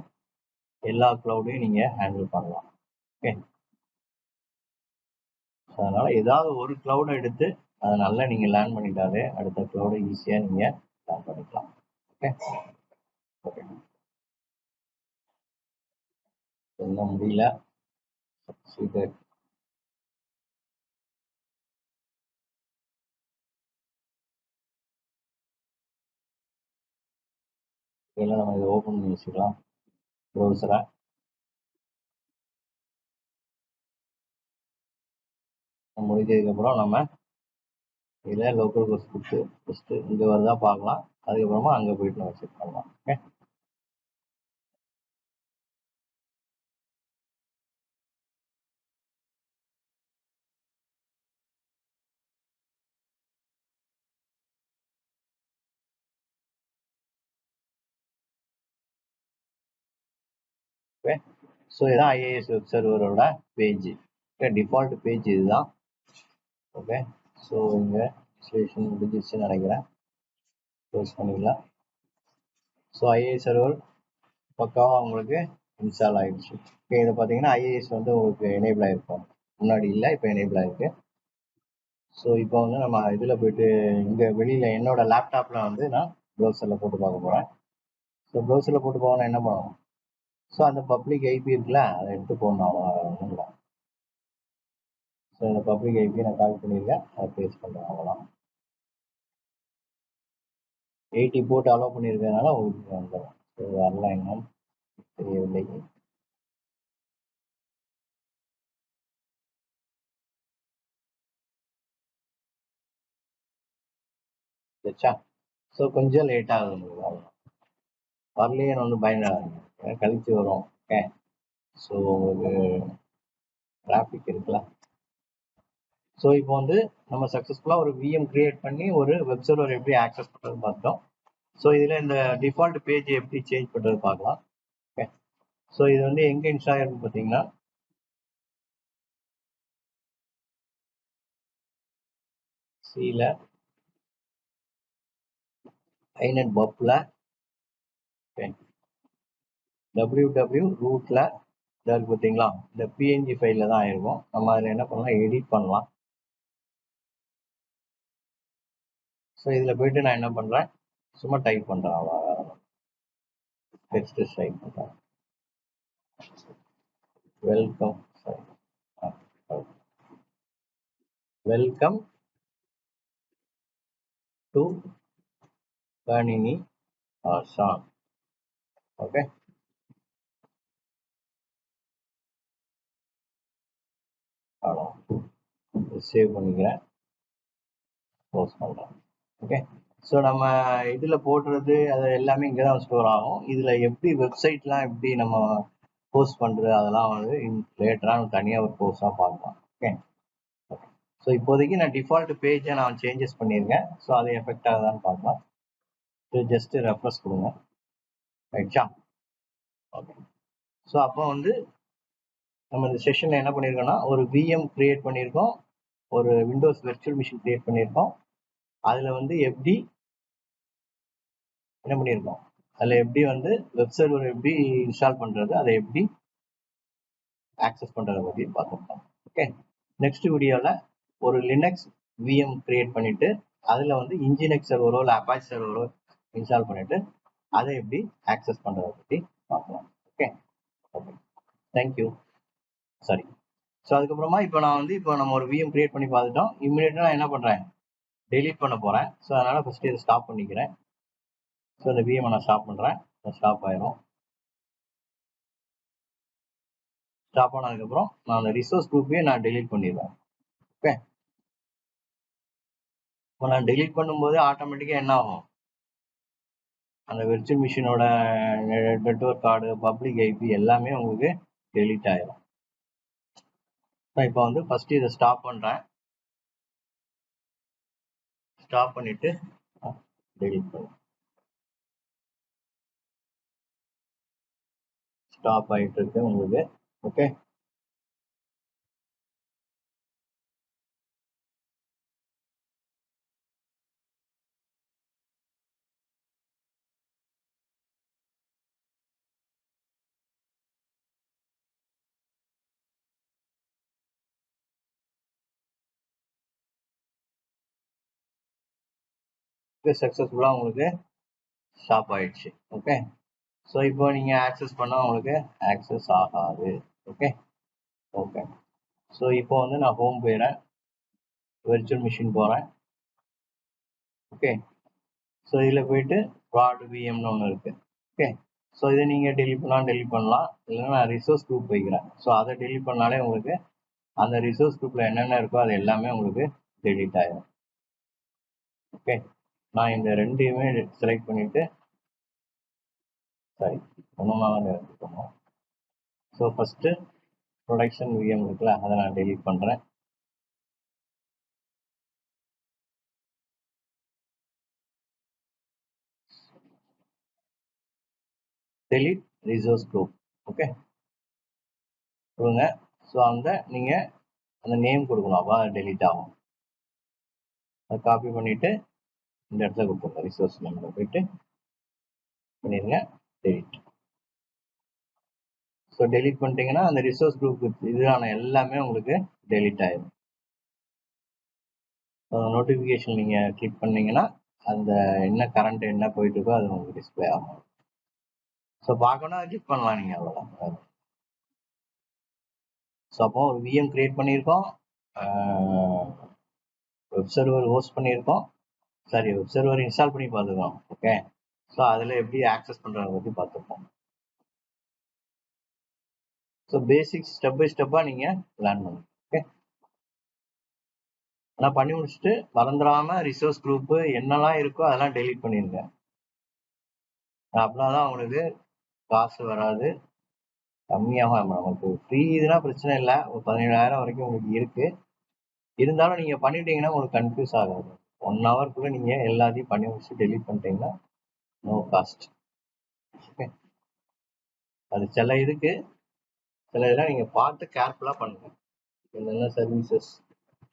எல்லா கிளவுடையும் நீங்கள் ஹேண்டில் பண்ணலாம். ஓகே, அதனால ஏதாவது ஒரு கிளவுடை எடுத்து அதை நல்லா நீங்கள் லேர்ன் பண்ணிட்டாலே அடுத்த கிளவுடை ஈஸியாக நீங்கள் லேர்ன் பண்ணிக்கலாம். ஓகே ஓகே, இன்னும் முடியல. சீக்கிரம் இதெல்லாம் நம்ம இதை ஓப்பன் பண்ணி வச்சுக்கலாம் ப்ரௌசரை. முடிஞ்சதுக்கப்புறம் நம்ம இதில் லோக்கல் கோர்ஸ் கொடுத்து ஃபஸ்ட்டு இங்கே வருதா பார்க்கலாம். அதுக்கப்புறமா அங்கே போயிட்டு நம்ம செக் பண்ணலாம். Okay, okay. ஸோ இதான் ஐஏஎஸ் வெப் சர்வரோட பேஜ். ஓகே, டிஃபால்ட் பேஜ் இதுதான். ஓகே, ஸோ இங்கே இன்ஸ்டலேஷன் முடிஞ்சிச்சுன்னு நினைக்கிறேன். க்ளோஸ் பண்ணிக்கலாம். ஸோ ஐஏஎஸ் சர்வர் பக்காவாக உங்களுக்கு இன்ஸ்டால் ஆகிடுச்சு. ஓகே, இதை பார்த்தீங்கன்னா ஐஏஎஸ் வந்து உங்களுக்கு எனேபிள் ஆகிருக்கும். முன்னாடி இல்லை, இப்போ எனேபிள் ஆகிருக்கு. ஸோ இப்போ வந்து நம்ம இதில் போயிட்டு இங்கே வெளியில் என்னோட லேப்டாப்பில் வந்து நான் ப்ரௌசரில் போட்டு பார்க்க போகிறேன். ஸோ ப்ரௌசரில் போட்டு போகணும் என்ன பண்ணணும்? ஸோ அந்த பப்ளிக் ஐபி இருக்குல்ல, அதை எடுத்து போடணும். அவ்வளோ ஒன்றும் இல்லை. ஸோ இந்த பப்ளிக் ஐபி நான் காப்பி பண்ணியிருக்கேன், அதை பேஸ்ட் பண்ணுறேன். அவ்வளோதான். 80 போட்டு அலோவ் பண்ணியிருக்கிறதுனால உங்களுக்கு வந்துடும். ஸோ வரல இன்னும் தெரியவில்லை. சரிச்சா? ஸோ கொஞ்சம் லேட் ஆகுது உங்களுக்கு. அவ்வளோ வரலையே வந்து பயந்துடாதீங்க, கழிச்சு வரும். ஓகே, ஸோ உங்களுக்கு டிராஃபிக் இருக்குல்ல. ஸோ இப்போ வந்து நம்ம சக்ஸஸ்ஃபுல்லாக ஒரு விஎம் கிரியேட் பண்ணி ஒரு வெப் சர்வர் எப்படி ஆக்சஸ் பண்ணுறது பார்த்தோம். ஸோ இதில் இந்த டிஃபால்ட் பேஜ் எப்படி சேஞ்ச் பண்ணுறது பார்க்கலாம். ஓகே, ஸோ இது வந்து எங்கே இன்ஸ்டால் ஆகிருக்கு பார்த்தீங்கன்னா சியில் ஐநெட் பப்பில் www ரூட்டில் இருக்கு பார்த்தீங்களா, இந்த பிஎன்ஜி ஃபைலில் தான் ஆயிருக்கும். நம்ம அதில் என்ன பண்ணலாம், எடிட் பண்ணலாம். ஸோ இதில் போயிட்டு நான் என்ன பண்ணுறேன், சும்மா டைப் பண்ணுறேன். அவ்வளோ டெக்ஸ்ட் டைப் பண்ணுறேன். வெல்கம், வெல்கம் டு கணினி ஆசான். ஓகே, அவ்வளோ சேவ் பண்ணிக்கிறேன், க்ளோஸ் பண்ணுறேன். ஓகே, ஸோ நம்ம இதில் போடுறது அது எல்லாமே இங்கே தான் ஸ்டோர் ஆகும். இதில் எப்படி வெப்சைட்லாம் எப்படி நம்ம போஸ்ட் பண்ணுறது அதெல்லாம் வந்து லேட்டராக தனியாக ஒரு கோர்ஸாக பார்க்கலாம். ஓகே ஓகே, ஸோ இப்போதைக்கு நான் டிஃபால்ட் பேஜை நான் சேஞ்சஸ் பண்ணியிருக்கேன். ஸோ அது எஃபெக்ட் ஆகுதான்னு பார்க்கலாம். ஸோ ஜஸ்ட்டு ரெஃப்ரெஷ் கொடுங்க. ரைட்டா? ஓகே, ஸோ அப்போ வந்து நம்ம இந்த செஷனில் என்ன பண்ணியிருக்கோம்னா ஒரு விஎம் கிரியேட் பண்ணியிருக்கோம், ஒரு விண்டோஸ் வெர்ச்சுவல் மிஷின் கிரியேட் பண்ணியிருக்கோம். அதில் வந்து எப்படி என்ன பண்ணியிருக்கோம், அதில் எப்படி வந்து வெப் சர்வர் எப்படி இன்ஸ்டால் பண்ணுறது, அதை எப்படி ஆக்சஸ் பண்ணுறதை பற்றி பார்த்துருக்கோம். ஓகே, நெக்ஸ்ட் வீடியோவில் ஒரு லினக்ஸ் விஎம் கிரியேட் பண்ணிவிட்டு அதில் வந்து இன்ஜினெக்ஸ் சர்வரோ இல்லை அப்பாச் சர்வரோ இன்ஸ்டால் பண்ணிவிட்டு அதை எப்படி ஆக்சஸ் பண்ணுறதை பற்றி பார்க்கலாம். Okay okay, thank you. சரி, ஸோ அதுக்கப்புறமா இப்போ நான் வந்து இப்போ நம்ம ஒரு விஎம் கிரியேட் பண்ணி பார்த்துட்டோம். இம்மிடியட்டாக நான் என்ன பண்ணுறேன், டெலீட் பண்ண போகிறேன். ஸோ அதனால் ஃபஸ்ட்டு இதை ஸ்டாப் பண்ணிக்கிறேன். ஸோ இந்த விஎம் நான் ஸ்டாப் பண்ணுறேன். ஸ்டாப் ஆயிரும். ஸ்டாப் ஆனதுக்கப்புறம் நான் அந்த ரிசோர்ஸ் குரூப்பையும் நான் டெலீட் பண்ணிடுவேன். ஓகே, இப்போ நான் டெலீட் பண்ணும்போது ஆட்டோமேட்டிக்காக என்ன ஆகும், அந்த வெர்ச்சுவல் மிஷினோட நெட்வொர்க் கார்டு, பப்ளிக் ஐபி எல்லாமே உங்களுக்கு டெலீட் ஆயிரும். நான் இப்போ வந்து ஃபஸ்ட்டு இதை ஸ்டாப் பண்ணுறேன். ஸ்டாப் பண்ணிவிட்டு டெலீட் பண்ணுறேன். ஸ்டாப் ஆகிட்டு இருக்கு உங்களுக்கு. ஓகே, சக்ஸஸ்ஃபுல்லாக உங்களுக்கு ஸ்டாப் ஆயிடுச்சு. ஓகே, ஸோ இப்போ நீங்கள் ஆக்சஸ் பண்ணால் உங்களுக்கு ஆக்சஸ் ஆகாது. ஓகே ஓகே, ஸோ இப்போ வந்து நான் ஹோம் போயிடுறேன், வெர்ச்சுவல் மிஷின் போகிறேன். ஓகே, ஸோ இதில் போயிட்டு ப்ராட் விஎம்னு ஒன்று இருக்குது. ஓகே, ஸோ இதை நீங்கள் டெலிட் பண்ணலாம், இல்லைன்னா நான் ரிசோர்ஸ் குரூப் வைக்கிறேன். ஸோ அதை டெலிட் பண்ணாலே உங்களுக்கு அந்த ரிசோர்ஸ் குரூப்பில் என்னென்ன இருக்கோ அது எல்லாமே உங்களுக்கு டெலிட் ஆகிடும். ஓகே, நான் இந்த ரெண்டையுமே செலக்ட் பண்ணிவிட்டு சரி ஒன்றுமா எடுத்துக்கணும். ஸோ ஃபஸ்ட்டு ப்ரொடக்ஷன் விஎம் இருக்குல்ல, அதை நான் டெலிட் பண்ணுறேன். Delete resource group. ஓகே கொடுங்க. ஸோ அந்த நீங்கள் அந்த நேம் கொடுக்கணும், அப்போ அது டெலிட் ஆகும். அதை காப்பி பண்ணிவிட்டு இந்த இடத்துல கொடுத்துருங்க, ரிசோர்ஸ் நேமில் போயிட்டு பண்ணிடுங்க டெலிட். ஸோ டெலிட் பண்ணிட்டீங்கன்னா அந்த ரிசோர்ஸ் குரூப் இதுதான எல்லாமே உங்களுக்கு டெலிட் ஆயிடும். நோட்டிஃபிகேஷன் நீங்கள் கிளிக் பண்ணீங்கன்னா அந்த என்ன கரண்ட் என்ன போயிட்டு இருக்கோ அது உங்களுக்கு டிஸ்பிளே ஆகும். ஸோ பார்க்கணும் அதை கிளிக் பண்ணலாம் நீங்கள், அவ்வளோதான். ஸோ அப்போ ஒரு விஎம் கிரியேட் பண்ணியிருக்கோம், வெப் சர்வர் ஹோஸ்ட் பண்ணியிருக்கோம், சாரி வெப் சர்வர் இன்ஸ்டால் பண்ணி பார்த்துக்கோம். ஓகே, ஸோ அதில் எப்படி ஆக்சஸ் பண்ணுறத பற்றி பார்த்துருப்போம். ஸோ பேசிக்ஸ் ஸ்டெப் பை ஸ்டெப்பாக நீங்கள் லேர்ன் பண்ணுங்க. ஓகே, ஆனால் பண்ணி முடிச்சுட்டு மறந்துடாமல் ரிசோர்ஸ் குரூப்பு என்னெல்லாம் இருக்கோ அதெல்லாம் டெலீட் பண்ணிடுங்க. அப்படின்னா தான் உங்களுக்கு காசு வராது, கம்மியாகும். நமக்கு ஃப்ரீ இதுனா பிரச்சனை இல்லை, ஒரு 17,000 வரைக்கும் உங்களுக்கு இருக்குது. இருந்தாலும் நீங்கள் பண்ணிட்டீங்கன்னா உங்களுக்கு கன்ஃபியூஸ் ஆகாது. 1 ஹவருக்குள்ளே நீங்கள் எல்லாத்தையும் பண்ணி முடிச்சுட்டு டெலீட் பண்ணிட்டீங்கன்னா நோ காஸ்ட். ஓகே, அது சில இதெல்லாம் நீங்கள் பார்த்து கேர்ஃபுல்லாக பண்ணுங்க. என்னென்ன சர்வீசஸ்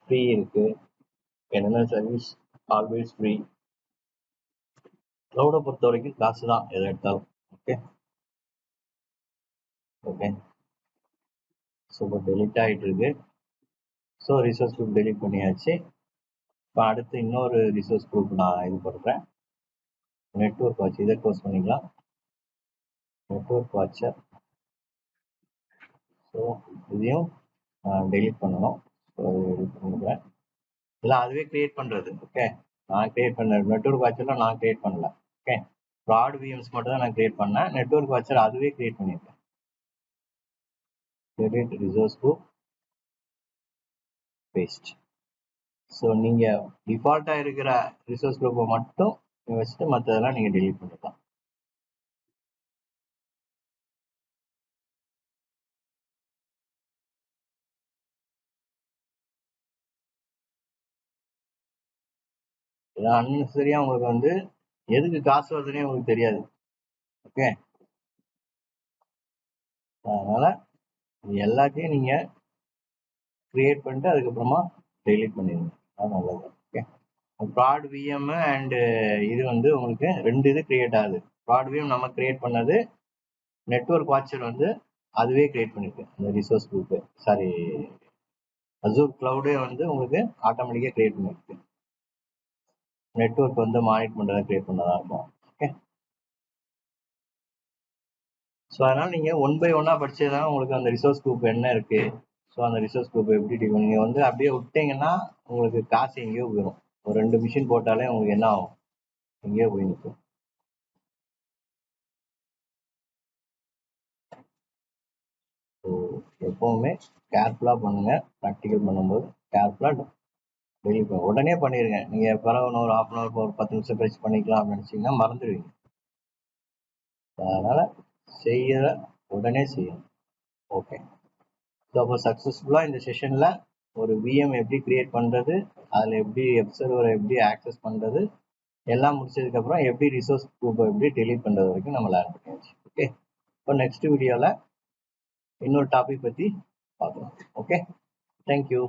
ஃப்ரீ இருக்குது, என்னென்ன சர்வீஸ் ஆல்வேஸ் ஃப்ரீ. க்ளவுடை பொறுத்த வரைக்கும் காசு தான் எதை எடுத்தாலும். ஓகே ஓகே, ஸோ இப்போ டெலிட் ஆகிட்டு இருக்கு. ஸோ ரிசோர்ஸ் குரூப் டெலிட் பண்ணியாச்சு. இப்போ அடுத்து இன்னொரு ரிசோர்ஸ் குரூப் நான் இது பண்ணுறேன், நெட்வொர்க் வாட்ச். இதை க்ளோஸ் பண்ணிக்கலாம், நெட்வொர்க் வாட்சர். ஸோ இதையும் டெலிட் பண்ணணும். ஸோ டெலிட் பண்ணிக்கிறேன். இதெல்லாம் அதுவே கிரியேட் பண்ணுறது. ஓகே, நான் கிரியேட் பண்ண நெட்வொர்க் வாட்சர்லாம் நான் கிரியேட் பண்ணல. ஓகே, ப்ராட் விஎம்ஸ் மட்டும் தான் நான் கிரியேட் பண்ணேன், நெட்வொர்க் வாட்சர் அதுவே கிரியேட் பண்ணியிருக்கேன். Delete resource group based. So நீங்கள் டிஃபால்ட்டாக இருக்கிற ரிசோர்ஸ் குரூப்பை மட்டும் வச்சுட்டு மற்றதெல்லாம் நீங்கள் டெலிட் பண்ணிக்கலாம். இதெல்லாம் அன்னெசரியாக உங்களுக்கு வந்து எதுக்கு காசு வருதுன்னே உங்களுக்கு தெரியாது. ஓகே, அதனால் எல்லாத்தையும் நீங்கள் கிரியேட் பண்ணிட்டு அதுக்கப்புறமா டெலிட் பண்ணிடுங்க, அது நல்லது. ஓகே, ப்ராட் விஎம் அண்டு இது வந்து உங்களுக்கு 2 இது கிரியேட் ஆகுது. ப்ராட் விஎம் நம்ம கிரியேட் பண்ணது, நெட்வொர்க் வாட்சர் வந்து அதுவே கிரியேட் பண்ணிருக்கு. அந்த ரிசோர்ஸ் குரூப்பு சாரி அசூர் கிளவுடே வந்து உங்களுக்கு ஆட்டோமேட்டிக்காக கிரியேட் பண்ணிருக்கு. நெட்வொர்க் வந்து மானிட்டர் பண்ணுறதை கிரியேட் பண்ணதாக இருக்கும். ஓகே, ஸோ அதனால் நீங்கள் 1 by 1 படிச்சதுதான் உங்களுக்கு அந்த ரிசோர்ஸ் குரூப் என்ன இருக்குது, ஸோ அந்த ரிசோர்ஸ் குரூப் எப்படி டிஃபைன். நீங்கள் வந்து அப்படியே விட்டீங்கன்னா உங்களுக்கு காசு எங்கேயோ போயிடும். ஒரு 2 மிஷின் போட்டாலே உங்களுக்கு என்ன ஆகும், எங்கேயோ போய் நிற்கும். ஸோ எப்போவுமே கேர்ஃபுல்லாக பண்ணுங்கள், ப்ராக்டிக்கல் பண்ணும்போது கேர்ஃபுல்லாக டெலிட் பண்ணுங்க. உடனே பண்ணிடுங்க. நீங்கள் பிறகு ஒரு 1/2 hour ஒரு 10 நிமிஷம் கழிச்சு பண்ணிக்கலாம் அப்படின்னு நினச்சிங்கன்னா மறந்துடுவீங்க. அதனால் செய்கிற உடனே செய்யணும். ஓகே, ஸோ அப்போ சக்ஸஸ்ஃபுல்லாக இந்த செஷனில் ஒரு விஎம் எப்படி கிரியேட் பண்ணுறது, அதில் எப்படி வெப் சர்வரை எப்படி ஆக்சஸ் பண்ணுறது எல்லாம் முடிச்சதுக்கப்புறம் எப்படி ரிசோர்ஸ் குரூப்பை எப்படி டெலீட் பண்ணுறது வரைக்கும் நம்ம லேர்ன் பண்ணியாச்சு. ஓகே, இப்போ நெக்ஸ்ட் வீடியோவில் இன்னொரு டாபிக் பற்றி பார்க்கலாம். Okay, thank you.